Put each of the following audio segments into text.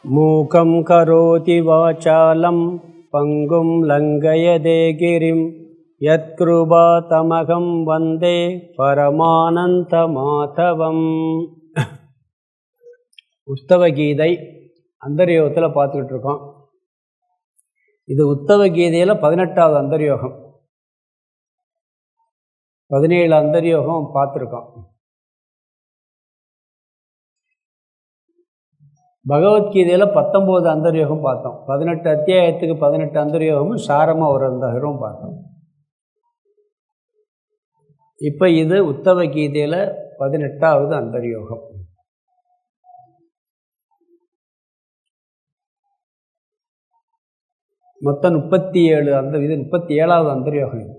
மூகம் கரோதி வாசாலம் பங்கும் லங்கயதே கிரிம் யத்கிருபா தமகம் வந்தே பரமானந்த மாதவம். உத்தவ கீதை அந்தர்யோகத்தில் பார்த்துக்கிட்டு இருக்கோம். இது உத்தவ கீதையில் 18வது அந்தர்யோகம். 17 அந்தர்யோகம் பார்த்துருக்கோம். பகவத்கீதையில் 19 அந்தர்யோகம் பார்த்தோம். 18 அத்தியாயத்துக்கு 18 அந்தர்யோகமும் சாரமாக ஒரு அந்தர்யோகம் பார்த்தோம். இப்போ இது உத்தவ கீதையில் 18வது அந்தர்யோகம். மொத்தம் 37 இது 37வது அந்தர்யோகம்.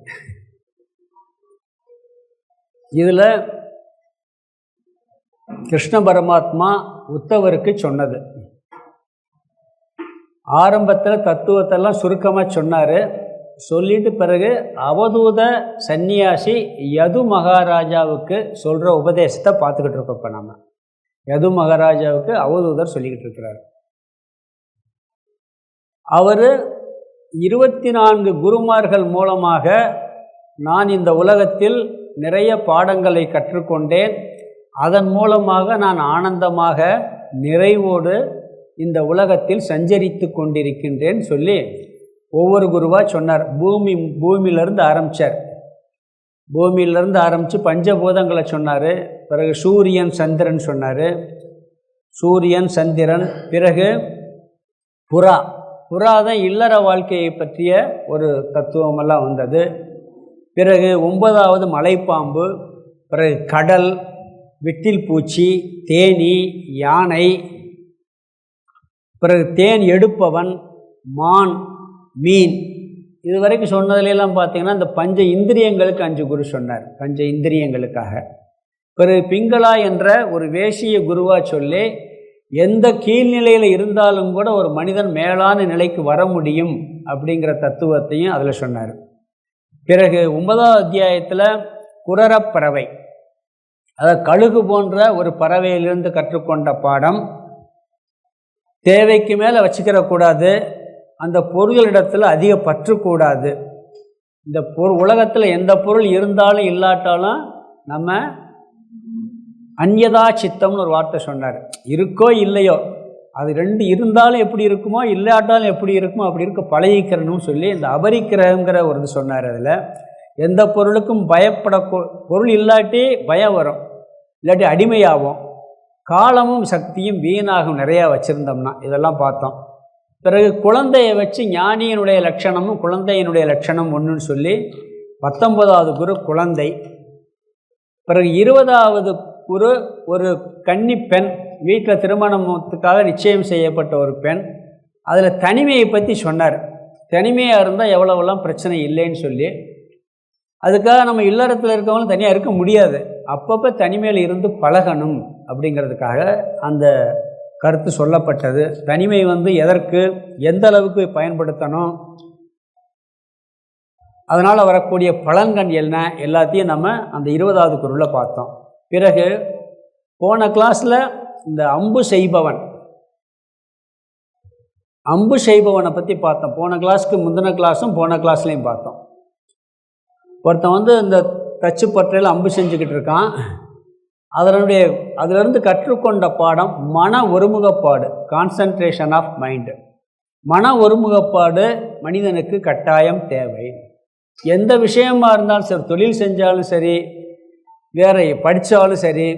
இதில் கிருஷ்ண பரமாத்மா உத்தவருக்கு சொன்னது. ஆரம்பத்தில் தத்துவத்தெல்லாம் சுருக்கமாக சொன்னார். சொல்லிட்டு பிறகு அவதூத சந்நியாசி யது மகாராஜாவுக்கு சொல்கிற உபதேசத்தை பார்த்துக்கிட்டு இருக்கோம். இப்போ நம்ம யது மகாராஜாவுக்கு அவதூதர் சொல்லிக்கிட்டு இருக்கிறார். அவர் 24 குருமார்கள் மூலமாக நான் இந்த உலகத்தில் நிறைய பாடங்களை கற்றுக்கொண்டேன். அதன் மூலமாக நான் ஆனந்தமாக நிறைவோடு இந்த உலகத்தில் சஞ்சரித்து கொண்டிருக்கின்றேன் சொல்லி ஒவ்வொரு குருவாக சொன்னார். பூமியிலேருந்து ஆரம்பித்தார். பூமியிலேருந்து ஆரம்பித்து பஞ்சபூதங்களை சொன்னார். பிறகு சூரியன் சந்திரன் சொன்னார். சூரியன் சந்திரன், பிறகு புறா தான் இல்லற வாழ்க்கையை பற்றிய ஒரு தத்துவமெல்லாம் வந்தது. பிறகு 9வது மலைப்பாம்பு, பிறகு கடல், விட்டில் பூச்சி, தேனி, யானை, பிறகு தேன் எடுப்பவன், மான், மீன். இது வரைக்கும் சொன்னதுலாம் பார்த்தீங்கன்னா இந்த பஞ்ச இந்திரியங்களுக்கு 5 குரு சொன்னார். பஞ்ச இந்திரியங்களுக்காக. பிறகு பிங்களா என்ற ஒரு வேசிய குருவாக சொல்லி எந்த கீழ்நிலையில் இருந்தாலும் கூட ஒரு மனிதன் மேலான நிலைக்கு வர முடியும் அப்படிங்கிற தத்துவத்தையும் அதில் சொன்னார். பிறகு 9வது அத்தியாயத்தில் குரரப்பறவை, அதாவது கழுகு போன்ற ஒரு பறவையிலிருந்து கற்றுக்கொண்ட பாடம், தேவைக்கு மேலே வச்சுக்கிறக்கூடாது, அந்த பொருளிடத்தில் அதிக பற்றுக்கூடாது. இந்த உலகத்தில் எந்த பொருள் இருந்தாலும் இல்லாட்டாலும் நம்ம அந்யதா சித்தம்னு ஒரு வார்த்தை சொன்னார். இருக்கோ இல்லையோ, அது 2 இருந்தாலும் எப்படி இருக்குமோ இல்லாட்டாலும் எப்படி இருக்குமோ அப்படி இருக்க பழகிக்கிறணும்னு சொல்லி இந்த அபரிக்கிரகங்கிற ஒரு இது சொன்னார். அதில் எந்த பொருளுக்கும் பொருள் இல்லாட்டி பயம் வரும், இல்லாட்டி அடிமையாகும், காலமும் சக்தியும் வீணாகும் நிறையா வச்சுருந்தோம்னா. இதெல்லாம் பார்த்தோம். பிறகு குழந்தையை வச்சு ஞானியினுடைய லட்சணமும் குழந்தையினுடைய லட்சணம் ஒன்றுன்னு சொல்லி 19வது குரு குழந்தை. பிறகு 20வது குரு ஒரு கன்னி பெண், வீட்டில் திருமணத்துக்காக நிச்சயம் செய்யப்பட்ட ஒரு பெண். அதில் தனிமையை பற்றி சொன்னார். தனிமையாக இருந்தால் எவ்வளோவெல்லாம் பிரச்சனை இல்லைன்னு சொல்லி, அதுக்காக நம்ம இல்லறத்தில் இருக்கவங்களும் தனியாக இருக்க முடியாது, அப்பப்போ தனிமையில் இருந்து பழகணும் அப்படிங்கிறதுக்காக அந்த கருத்து சொல்லப்பட்டது. தனிமை எதற்கு எந்த அளவுக்கு பயன்படுத்தணும், அதனால் வரக்கூடிய பலன்கள் என்ன, எல்லாத்தையும் நம்ம அந்த 20வது குருவில் பார்த்தோம். பிறகு போன கிளாஸில் இந்த அம்பு செய்பவனை பற்றி பார்த்தோம். போன கிளாஸுக்கு முந்தின கிளாஸும் போன கிளாஸ்லேயும் பார்த்தோம். ஒருத்தன் இந்த தச்சு பற்றையில் அம்பு செஞ்சுக்கிட்டு இருக்கான். அதிலிருந்து கற்றுக்கொண்ட பாடம் மன ஒருமுகப்பாடு, கான்சன்ட்ரேஷன் ஆஃப் மைண்டு. மன ஒருமுகப்பாடு மனிதனுக்கு கட்டாயம் தேவை. எந்த விஷயமாக இருந்தாலும் சரி, தொழில் செஞ்சாலும் சரி, வேறு படித்தாலும் சரி,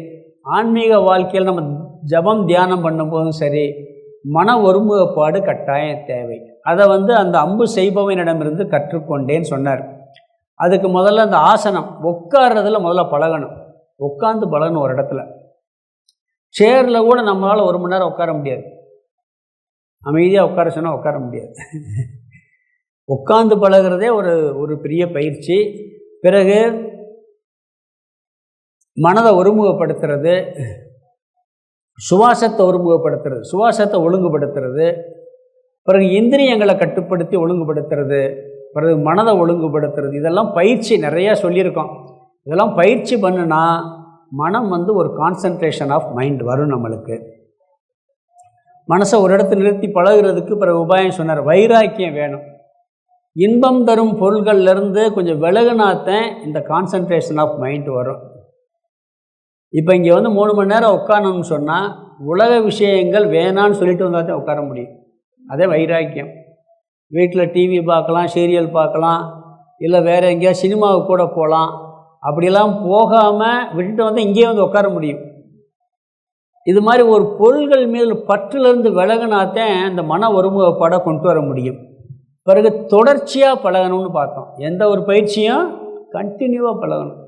ஆன்மீக வாழ்க்கையில் நம்ம ஜபம் தியானம் பண்ணும்போதும் சரி, மன ஒருமுகப்பாடு கட்டாயம் தேவை. அதை அந்த அம்பு செய்பவனிடமிருந்து கற்றுக்கொண்டேன்னு சொன்னார். அதுக்கு முதல்ல அந்த ஆசனம், உட்கார்றதுல முதல்ல பழகணும். உட்காந்து பழகணும். ஒரு இடத்துல சேரில் கூட நம்மளால் 1 மணி நேரம் உட்கார முடியாது. அமைதியாக உட்கார சொன்னால் உட்கார முடியாது. உட்காந்து பழகிறதே ஒரு பெரிய பயிற்சி. பிறகு மனதை ஒருமுகப்படுத்துறது, சுவாசத்தை ஒழுங்குபடுத்துறது, பிறகு இந்திரியங்களை கட்டுப்படுத்தி ஒழுங்குபடுத்துறது, பிறகு மனதை ஒழுங்குபடுத்துறது. இதெல்லாம் பயிற்சி நிறையா சொல்லியிருக்கோம். இதெல்லாம் பயிற்சி பண்ணுனா மனம் ஒரு கான்சன்ட்ரேஷன் ஆஃப் மைண்ட் வரும் நம்மளுக்கு. மனசை ஒரு இடத்துல நிறுத்தி பழகிறதுக்கு பிறகு உபாயம் சொன்னார். வைராக்கியம் வேணும். இன்பம் தரும் பொருள்கள்லேருந்து கொஞ்சம் விலகுனாத்தான் இந்த கான்சன்ட்ரேஷன் ஆஃப் மைண்ட் வரும். இப்போ இங்கே வந்து 3 மணி நேரம் உட்காரணும்னு சொன்னால் உலக விஷயங்கள் வேணான்னு சொல்லிட்டு வந்தால் தான் உட்கார முடியும். அதே வைராக்கியம். வீட்டில் டிவி பார்க்கலாம், சீரியல் பார்க்கலாம், இல்லை வேறு எங்கேயாவது சினிமாவுக்கு கூட போகலாம். அப்படியெல்லாம் போகாமல் விட்டுட்டு வந்து இங்கேயே வந்து உட்கார முடியும். இது மாதிரி ஒரு பொருள்கள் மீது பற்றிலிருந்து விலகினாத்தான் இந்த மன ஒருமுகப்பாடை கொண்டு வர முடியும். பிறகு தொடர்ச்சியாக பழகணும்னு பார்த்தோம். எந்த ஒரு பயிற்சியும் கண்டினியூவாக பழகணும்.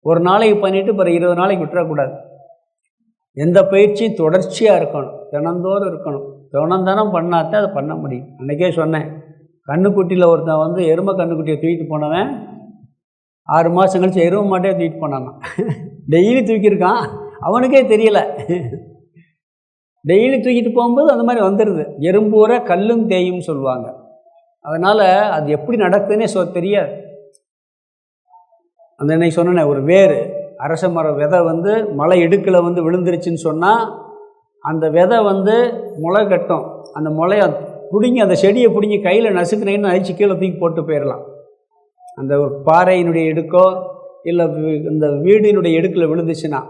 ஒரு நாளைக்கு பண்ணிவிட்டு பிறகு 20 நாளைக்கு விட்டுறக்கூடாது. எந்த பயிற்சியும் தொடர்ச்சியாக இருக்கணும், தினந்தோறும் இருக்கணும். தினந்தனம் பண்ணாதான் அதை பண்ண முடியும். அன்றைக்கே சொன்னேன், கண்ணுக்குட்டியில் ஒருத்தன் வந்து எருமை கண்ணுக்குட்டியை தூக்கிட்டு போனவன் 6 மாதம் கழிச்சு எருமை மாட்டே தூக்கிட்டு போனாங்க. டெய்லி தூக்கியிருக்கான், அவனுக்கே தெரியலை. டெய்லி தூக்கிட்டு போகும்போது அந்த மாதிரி வந்துடுது. எறும்பூர கல்லும் தேயும் சொல்லுவாங்க. அதனால் அது எப்படி நடக்குதுன்னே தெரியாது. அந்த இன்னைக்கு சொன்னேன், ஒரு வேறு அரச மர விதை வந்து மலை இடுக்கில் வந்து விழுந்துருச்சுன்னு சொன்னால் அந்த விதை வந்து முளை கட்டும். அந்த முளையை பிடுங்கி, அந்த செடியை பிடுங்கி கையில் நசுக்குனேன்னு அழிச்சு கீழே தூக்கி போட்டு போயிடலாம். அந்த பாறையினுடைய இடுக்கோ இல்லை இந்த வீடினுடைய இடுக்கில் விழுந்துச்சுன்னா.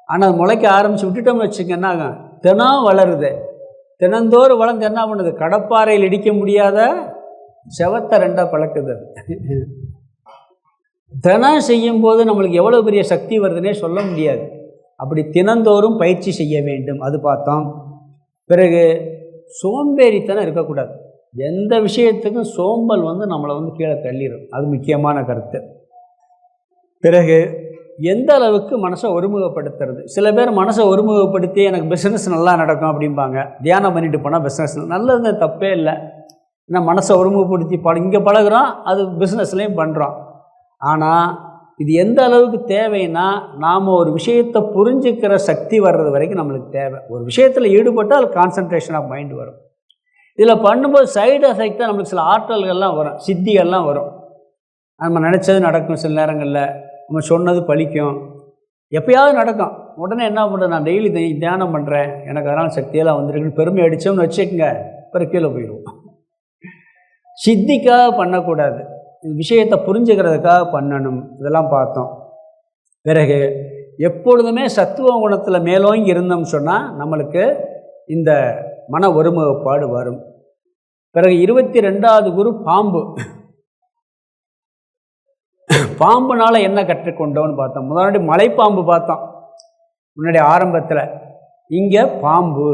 ஆனால் அது முளைக்க ஆரம்பித்து விட்டுட்டோம்னு வச்சுக்கன்னா தினம் வளருது. தினந்தோறும் வளர்ந்து என்ன பண்ணுது, கடப்பாறையில் இடிக்க முடியாத செவத்தை 2ஆக பழக்குது. தினம் செய்யும்போது நம்மளுக்கு எவ்வளோ பெரிய சக்தி வருதுன்னே சொல்ல முடியாது. அப்படி தினந்தோறும் பயிற்சி செய்ய வேண்டும், அது பார்த்தோம். பிறகு சோம்பேறித்தனம் இருக்கக்கூடாது. எந்த விஷயத்துக்கும் சோம்பல் வந்து நம்மளை வந்து கீழே தள்ளிடும். அது முக்கியமான கருத்து. பிறகு எந்த அளவுக்கு மனசை ஒருமுகப்படுத்துறது. சில பேர் மனசை ஒருமுகப்படுத்தி எனக்கு பிஸ்னஸ் நல்லா நடக்கும் அப்படிம்பாங்க. தியானம் பண்ணிட்டு போனால் பிஸ்னஸ் நல்லது, தப்பே இல்லை. ஏன்னா மனசை ஒருமுகப்படுத்தி இங்கே பழகுறோம், அது பிஸ்னஸ்லேயும் பண்ணுறோம். ஆனால் இது எந்த அளவுக்கு தேவைன்னா, நாம் ஒரு விஷயத்தை புரிஞ்சுக்கிற சக்தி வர்றது வரைக்கும் நம்மளுக்கு தேவை. ஒரு விஷயத்தில் ஈடுபட்டால் கான்சன்ட்ரேஷன் ஆஃப் மைண்ட் வரும். இதில் பண்ணும்போது சைடு எஃபெக்டாக நம்மளுக்கு சில ஆற்றல்கள்லாம் வரும், சித்திகள்லாம் வரும். நம்ம நினச்சது நடக்கும், சில நேரங்களில் நம்ம சொன்னது பலிக்கும், எப்போயாவது நடக்கும். உடனே என்ன பண்ணுறது, நான் டெய்லி தியானம் பண்ணுறேன், எனக்கு அதனால் சக்தியெல்லாம் வந்துருக்குன்னு பெருமை அடித்தோம்னு வச்சுக்கோங்க, பிறகு கீழே போயிடுவோம். சித்திக்காக பண்ணக்கூடாது, விஷயத்தை புரிஞ்சுக்கிறதுக்காக பண்ணணும். இதெல்லாம் பார்த்தோம். பிறகு எப்பொழுதுமே சத்துவ குணத்தில் மேலோங்கி இருந்தோம்னு சொன்னால் நம்மளுக்கு இந்த மன ஒருமுகப்பாடு வரும். பிறகு 22வது குரு பாம்பு. பாம்புனால் என்ன கற்றுக்கொண்டோன்னு பார்த்தோம். முன்னாடி மலைப்பாம்பு பார்த்தோம் முன்னாடி ஆரம்பத்தில். இங்கே பாம்பு.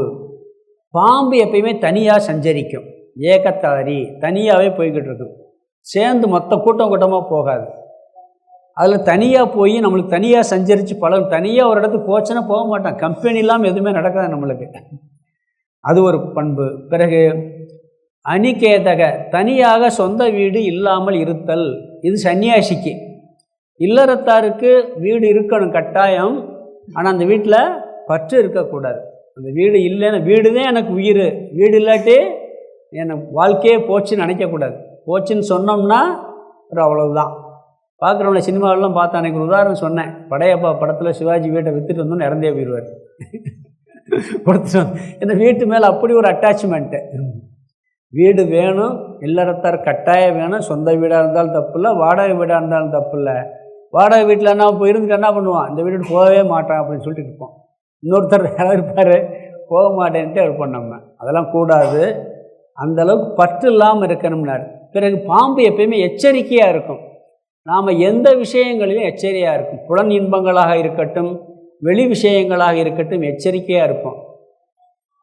பாம்பு எப்பயுமே தனியாக சஞ்சரிக்கும், ஏகத்தாரி, தனியாகவே போய்கிட்டு இருக்கும். சேர்ந்து மொத்த கூட்டமாக போகாது. அதில் தனியாக போய் நம்மளுக்கு தனியாக சஞ்சரித்து பழகும். தனியாக ஒரு இடத்துக்கு போச்சுன்னா போக மாட்டான். கம்பெனி இல்லாமல் எதுவுமே நடக்காது நம்மளுக்கு. அது ஒரு பண்பு. பிறகு அனிகேதக, தனியாக சொந்த வீடு இல்லாமல் இருத்தல். இது சன்னியாசிக்கு. இல்லறத்தாருக்கு வீடு இருக்கணும் கட்டாயம். ஆனால் அந்த வீட்டில் பற்று இருக்கக்கூடாது. அந்த வீடு இல்லைன்னா, வீடு தான் எனக்கு உயிர், வீடு இல்லாட்டி எனக்கு வாழ்க்கையே போச்சுன்னு நினைக்கக்கூடாது. போச்சுன்னு சொன்னோம்னா ஒரு அவ்வளவுதான். பார்க்குறவங்கள சினிமாவெல்லாம் பார்த்தா, அன்றைக்கி ஒரு உதாரணம் சொன்னேன். படையப்பா படத்தில் சிவாஜி வீட்டை விற்றுட்டு வந்தோன்னு இறந்தே போயிடுவார். கொடுத்துட்டு வந்து இந்த வீட்டு மேலே அப்படி ஒரு அட்டாச்மெண்ட்டு. வீடு வேணும், இல்லறத்தார் கட்டாயம் வேணும். சொந்த வீடாக இருந்தாலும் தப்பு இல்லை, வாடகை வீடாக இருந்தாலும் தப்பு இல்லை. வாடகை வீட்டில் என்ன போய் இருந்துட்டு என்ன பண்ணுவான், இந்த வீடு போகவே மாட்டான் அப்படின்னு சொல்லிட்டு இருப்போம். இன்னொருத்தர் யாராவது இருப்பார், போக மாட்டேன்ட்டு இருப்போம் நம்ம. அதெல்லாம் கூடாது. அந்தளவுக்கு பற்று இல்லாமல் இருக்கணும்னாரு. பிறகு பாம்பு எப்பயுமே எச்சரிக்கையாக இருக்கும். நாம் எந்த விஷயங்களிலும் எச்சரிக்கையாக இருக்கும். புலன் இன்பங்களாக இருக்கட்டும், வெளி விஷயங்களாக இருக்கட்டும், எச்சரிக்கையாக இருப்போம்.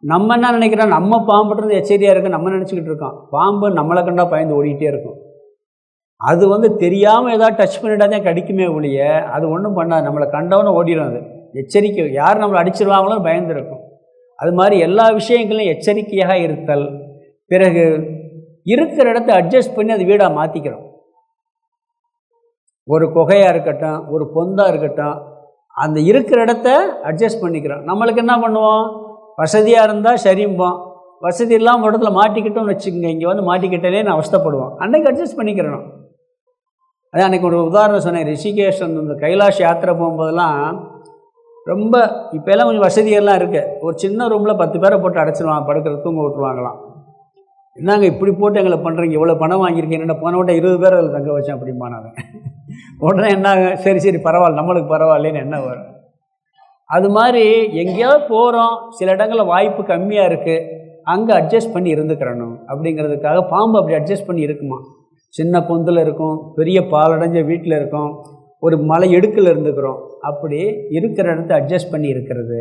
நம்ம என்ன நினைக்கிறோம், நம்ம பாம்புன்றது எச்சரிக்கையாக இருக்கும் நம்ம நினச்சிக்கிட்டு இருக்கோம். பாம்பு நம்மளை கண்டா பயந்து ஓடிக்கிட்டே இருக்கும். அது வந்து தெரியாமல் ஏதாவது டச் பண்ணிட்டாதே கடிக்குமே ஒழிய அது ஒன்றும் பண்ணாது. நம்மளை கண்டவனும் ஓடிடும். அது எச்சரிக்கை. யார் நம்மளை அடிச்சிருவாங்களோ பயந்துருக்கும். அது மாதிரி எல்லா விஷயங்களையும் எச்சரிக்கையாக இருத்தல். பிறகு இருக்கிற இடத்த அட்ஜஸ்ட் பண்ணி அது வீடாக மாற்றிக்கிறோம். ஒரு குகையாக இருக்கட்டும், ஒரு பொந்தாக இருக்கட்டும், அந்த இருக்கிற இடத்த அட்ஜஸ்ட் பண்ணிக்கிறோம். நம்மளுக்கு என்ன பண்ணுவோம், வசதியாக இருந்தால் சரிம்போம், வசதி இல்லாமல் இடத்துல மாட்டிக்கிட்டோம்னு வச்சுக்கோங்க, இங்கே வந்து மாட்டிக்கிட்டே நான் அவஸ்தப்படுவோம். அன்றைக்கி அட்ஜஸ்ட் பண்ணிக்கிறணும். அதான் அன்றைக்கி ஒரு உதாரணம் சொன்னேன். ரிஷிகேஷன் இந்த கைலாஷ் யாத்திரை போகும்போதெல்லாம் ரொம்ப இப்போல்லாம் கொஞ்சம் வசதிகள்லாம் இருக்குது. ஒரு சின்ன ரூமில் 10 பேரை போட்டு அடைச்சிடுவாங்க, படுக்கிற தூங்க விட்டுருவாங்களாம். என்னங்க இப்படி போட்டு எங்களை பண்ணுறீங்க, இவ்வளோ பணம் வாங்கியிருக்கீங்க, என்ன போன விட்ட 20 பேர் அதில் தங்க வச்சேன் அப்படிம்பானாங்க. உடனே என்ன, சரி பரவாயில்ல, நம்மளுக்கு பரவாயில்லைன்னு என்ன வரும். அது மாதிரி எங்கேயாவது போகிறோம், சில இடங்களில் வாய்ப்பு கம்மியாக இருக்குது, அங்கே அட்ஜஸ்ட் பண்ணி இருந்துக்கிறணும் அப்படிங்கிறதுக்காக பாம்பு அப்படி அட்ஜஸ்ட் பண்ணி இருக்குமா. சின்ன பொந்தில் இருக்கும், பெரிய பாலடைஞ்ச வீட்டில் இருக்கும், ஒரு மலை இடுக்கில் இருந்துக்கிறோம், அப்படி இருக்கிற இடத்த அட்ஜஸ்ட் பண்ணி இருக்கிறது.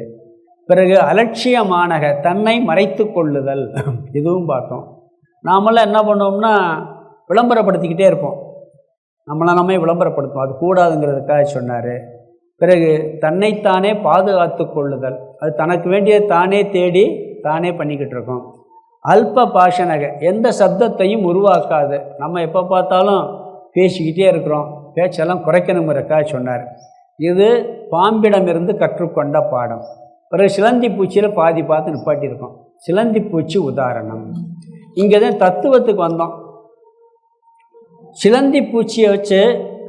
பிறகு அலட்சியமானக தன்னை மறைத்து கொள்ளுதல், இதுவும் பார்த்தோம். நாமெல்லாம் என்ன பண்ணோம்னா விளம்பரப்படுத்திக்கிட்டே இருப்போம், நம்மளை விளம்பரப்படுத்துவோம், அது கூடாதுங்கிறதுக்காக சொன்னார். பிறகு தன்னைத்தானே பாதுகாத்து கொள்ளுதல், அது தனக்கு வேண்டியதை தானே தேடி தானே பண்ணிக்கிட்டு இருக்கோம். அல்ப பாஷனக எந்த சப்தத்தையும் உருவாக்காது, நம்ம எப்போ பார்த்தாலும் பேசிக்கிட்டே இருக்கிறோம், பேச்செல்லாம் குறைக்கணுங்கிறக்காக சொன்னார். இது பாம்பிடமிருந்து கற்றுக்கொண்ட பாடம். பிறகு சிலந்தி பூச்சியில் பாதி பார்த்து நிப்பாட்டியிருக்கோம். சிலந்தி பூச்சி உதாரணம். இங்கே தான் தத்துவத்துக்கு வந்தோம். சிலந்தி பூச்சியை வச்சு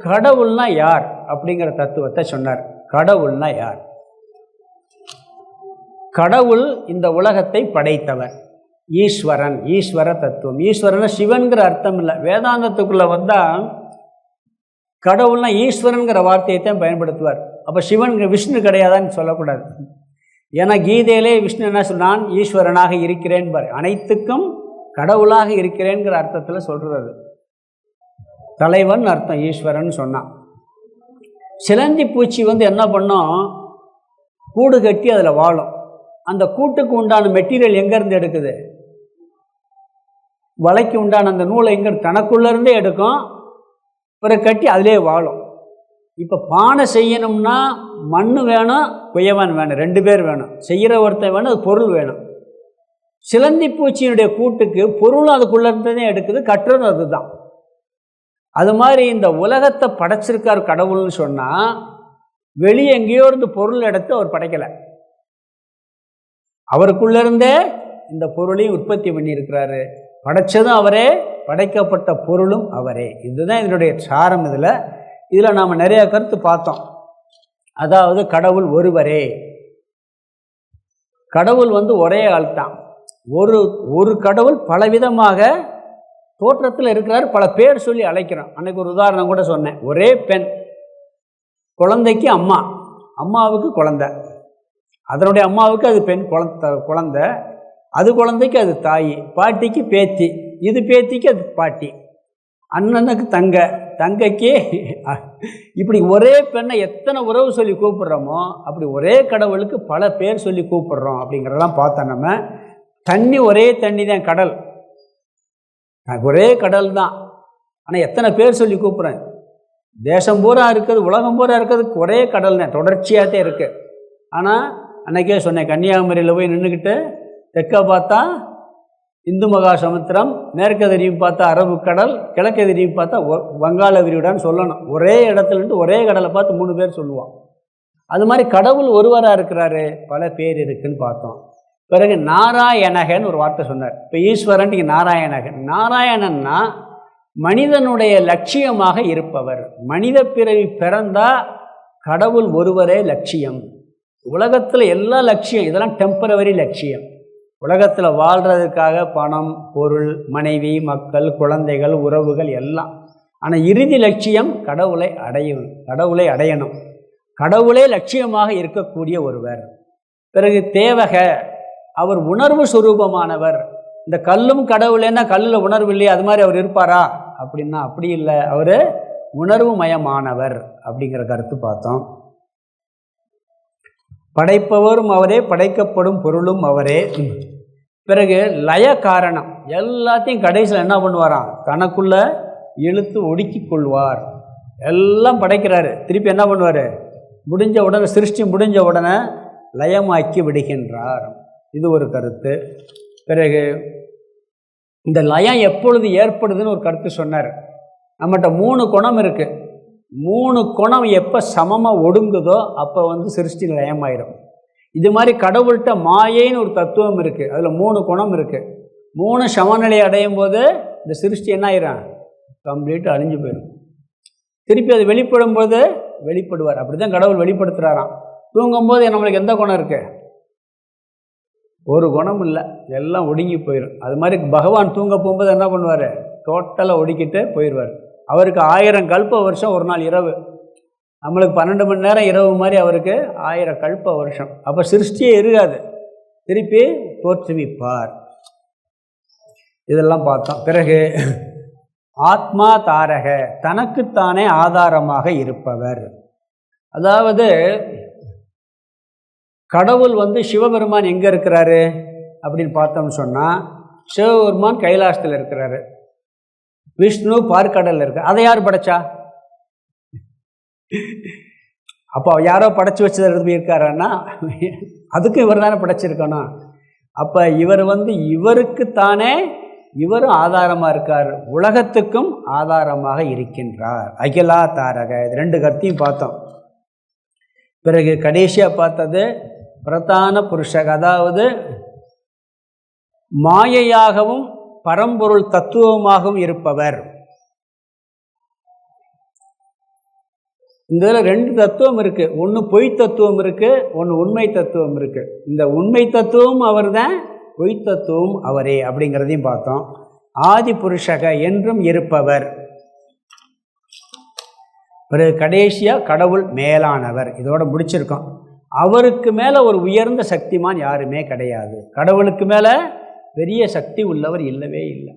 கடவுள்னா யார் அப்படிங்கிற தத்துவத்தை சொன்னார். கடவுள்னா யார்? கடவுள் இந்த உலகத்தை படைத்தவர், ஈஸ்வரன், ஈஸ்வர தத்துவம். ஈஸ்வரன் சிவன்கிற அர்த்தம் இல்லை. வேதாந்தத்துக்குள்ளே வந்தால் கடவுள்னா ஈஸ்வரனுங்கிற வார்த்தையை தான் பயன்படுத்துவார். அப்போ சிவன் விஷ்ணு கிடையாதான்னு சொல்லக்கூடாது. ஏன்னா கீதையிலே விஷ்ணு என்ன சொன்னான், ஈஸ்வரனாக இருக்கிறேன் பாரு, அனைத்துக்கும் கடவுளாக இருக்கிறேங்கிற அர்த்தத்தில் சொல்கிறது. தலைவன் அர்த்தம் ஈஸ்வரன் சொன்னான். சிலந்தி பூச்சி என்ன பண்ணோம், கூடு கட்டி அதில் வாழும். அந்த கூட்டுக்கு உண்டான மெட்டீரியல் எங்கேருந்து எடுக்குது, வலைக்கு உண்டான அந்த நூலை எங்கே தனக்குள்ளேருந்தே எடுக்கும், பிறகு கட்டி அதிலே வாழும். இப்போ பானை செய்யணும்னா மண் வேணும், குயவன் வேணும், 2 பேர் வேணும், செய்கிற ஒருத்தன் வேணும், அது பொருள் வேணும். சிலந்தி பூச்சியினுடைய கூட்டுக்கு பொருளும் அதுக்குள்ளேருந்தே எடுக்குது, கட்டுறதும் அதுதான். அது மாதிரி இந்த உலகத்தை படைச்சிருக்கார் கடவுள்னு சொன்னால் வெளியே எங்கேயோ இருந்து பொருள் எடுத்து அவர் படைக்கலை, அவருக்குள்ளேருந்தே இந்த பொருளையும் உற்பத்தி பண்ணியிருக்கிறாரு. படைச்சதும் அவரே, படைக்கப்பட்ட பொருளும் அவரே. இதுதான் இதனுடைய சாரம். இதில் நாம் நிறைய கருத்து பார்த்தோம். அதாவது கடவுள் ஒருவரே, கடவுள் ஒரே ஆள் தான். ஒரு கடவுள் பலவிதமாக தோற்றத்தில் இருக்கிறார், பல பேர் சொல்லி அழைக்கிறோம். அன்னைக்கு ஒரு உதாரணம் கூட சொன்னேன். ஒரே பெண், குழந்தைக்கு அம்மா, அம்மாவுக்கு குழந்தை, அதனுடைய அம்மாவுக்கு அது பெண் குழந்தை, அது குழந்தைக்கு அது தாய், பாட்டிக்கு பேத்தி, இது பேத்திக்கு அது பாட்டி, அண்ணனுக்கு தங்கைக்கு. இப்படி ஒரே பெண்ணை எத்தனை உறவு சொல்லி கூப்பிடுறோமோ அப்படி ஒரே கடவுளுக்கு பல பேர் சொல்லி கூப்பிடுறோம் அப்படிங்கிறதெல்லாம் பார்த்தோம். நம்ம தண்ணி ஒரே தண்ணி தான், கடல் ஒரே கடல் தான், ஆனால் எத்தனை பேர் சொல்லி கூப்பிட்றேன். தேசம் பூரா இருக்குது, உலகம் பூரா இருக்கிறதுக்கு ஒரே கடல் தான், தொடர்ச்சியாகத்தே இருக்குது. ஆனால் அன்றைக்கே சொன்னேன், கன்னியாகுமரியில் போய் நின்றுக்கிட்டு தெற்க பார்த்தா இந்து மகா சமுத்திரம், மேற்கு திரும்பி பார்த்தா அரபு கடல், கிழக்கு திரும்பி பார்த்தா வங்காள விரிகுடான்னு சொல்லணும். ஒரே இடத்துலன்ட்டு ஒரே கடலை பார்த்து 3 பேர் சொல்லுவோம். அது மாதிரி கடவுள் ஒருவராக இருக்கிறாரு, பல பேர் இருக்குன்னு பார்த்தோம். பிறகு நாராயணகன் ஒரு வார்த்தை சொன்னார். இப்போ ஈஸ்வரன் நாராயணகன். நாராயணன்னா மனிதனுடைய லட்சியமாக இருப்பவர். மனித பிறவி பிறந்தால் கடவுள் ஒருவரே லட்சியம். உலகத்தில் எல்லா லட்சியம், இதெல்லாம் டெம்பரவரி லட்சியம். உலகத்தில் வாழ்கிறதுக்காக பணம், பொருள், மனைவி, மக்கள், குழந்தைகள், உறவுகள் எல்லாம். ஆனால் இறுதி லட்சியம் கடவுளை அடையணும். கடவுளே லட்சியமாக இருக்கக்கூடிய ஒருவர். பிறகு தேவக, அவர் உணர்வு சுரூபமானவர். இந்த கல்லும் கடவுளேன்னா கல்லில் உணர்வு இல்லையா, அது மாதிரி அவர் இருப்பாரா அப்படின்னா அப்படி இல்லை, அவர் உணர்வு மயமானவர் அப்படிங்கிற கருத்து பார்த்தோம். படைப்பவரும் அவரே, படைக்கப்படும் பொருளும் அவரே. பிறகு லய காரணம், எல்லாத்தையும் கடைசியில் என்ன பண்ணுவாராம், தனக்குள்ள இழுத்து ஒடுக்கி கொள்வார். எல்லாம் படைக்கிறாரு, திருப்பி என்ன பண்ணுவார், முடிஞ்ச உடனே, சிருஷ்டி முடிஞ்ச உடனே லயமாக்கி விடுகின்றார். இது ஒரு கருத்து. பிறகு இந்த லயம் எப்பொழுது ஏற்படுதுன்னு ஒரு கருத்து சொன்னார். நம்மகிட்ட 3 குணம் இருக்குது. 3 குணம் எப்போ சமமாக ஒடுங்குதோ அப்போ சிருஷ்டி லயமாயிடும். இது மாதிரி கடவுள்கிட்ட மாயைன்னு ஒரு தத்துவம் இருக்குது, அதில் 3 குணம் இருக்குது. 3 சமநிலை அடையும் போது இந்த சிருஷ்டி என்ன ஆயிரும், கம்ப்ளீட்டாக அழிஞ்சு போயிடும். திருப்பி அது வெளிப்படும் போது வெளிப்படுவார். அப்படி தான் கடவுள் வெளிப்படுத்துகிறாராம். தூங்கும்போது நம்மளுக்கு எந்த குணம் இருக்குது? ஒரு குணம் இல்லை, எல்லாம் ஒடுங்கி போயிடும். அது மாதிரி பகவான் தூங்க போகும்போது என்ன பண்ணுவார்? டோட்டலாக ஒடுக்கிட்டு போயிடுவார். அவருக்கு 1000 கல்ப வருஷம் ஒரு நாள் இரவு. நம்மளுக்கு 12 மணி நேரம் இரவு மாதிரி அவருக்கு 1000 கல்ப வருஷம். அப்போ சிருஷ்டியே இருக்காது, திருப்பி தோற்றுவிப்பார். இதெல்லாம் பார்த்தோம். பிறகு ஆத்மா தாரக, தனக்குத்தானே ஆதாரமாக இருப்பவர். அதாவது கடவுள் சிவபெருமான் எங்கே இருக்கிறாரு அப்படின்னு பார்த்தோம்னு சொன்னால், சிவபெருமான் கைலாசத்தில் இருக்கிறாரு, விஷ்ணு பார்க்கடலில் இருக்கார். அதை யார் படைச்சா? அப்போ யாரோ படைச்சி வச்சதை எடுத்து போயிருக்காருன்னா அதுக்கு இவர் தானே படைச்சிருக்கணும். அப்போ இவர் இவருக்குத்தானே இவரும் ஆதாரமாக இருக்கார், உலகத்துக்கும் ஆதாரமாக இருக்கின்றார். அகிலா தாரக, இது 2 கருத்தையும் பார்த்தோம். பிறகு கடைசியாக பார்த்தது பிரதான புருஷக, அதாவது மாயையாகவும் பரம்பொருள் தத்துவமாகவும் இருப்பவர். இந்த இதில் 2 தத்துவம் இருக்குது. ஒன்று பொய் தத்துவம் இருக்குது, ஒன்று உண்மை தத்துவம் இருக்குது. இந்த உண்மை தத்துவம் அவர் தான், பொய் தத்துவம் அவரே அப்படிங்கிறதையும் பார்த்தோம். ஆதி புருஷக, என்றும் இருப்பவர். பிறகு கடைசியாக கடவுள் மேலானவர். இதோட முடிச்சிருக்கோம். அவருக்கு மேலே ஒரு உயர்ந்த சக்திமான் யாருமே கிடையாது. கடவுளுக்கு மேலே பெரிய சக்தி உள்ளவர் இல்லவே இல்லை.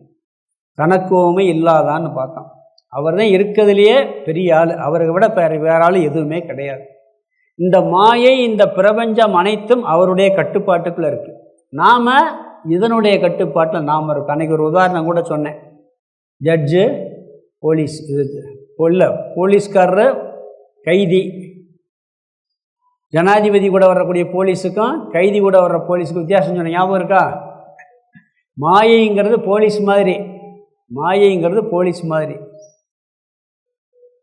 தனக்குமே இல்லாதான்னு பார்த்தோம். அவர் தான் இருக்கிறதுலையே பெரிய ஆள், அவரை விட வேற ஆள் எதுவுமே கிடையாது. இந்த மாயை, இந்த பிரபஞ்சம் அனைத்தும் அவருடைய கட்டுப்பாட்டுக்குள்ளே இருக்குது. நாம் இதனுடைய கட்டுப்பாட்டில் நாம் இருக்கோம். அன்றைக்கி ஒரு உதாரணம் கூட சொன்னேன். ஜட்ஜு, போலீஸ், இது போலீஸ்காரர், கைதி, ஜனாதிபதி கூட வரக்கூடிய போலீஸுக்கும் கைதி கூட வர்ற போலீஸுக்கும் வித்தியாசம் சொன்ன ஞாபகம் இருக்கா? மாயைங்கிறது போலீஸ் மாதிரி, மாயைங்கிறது போலீஸ் மாதிரி.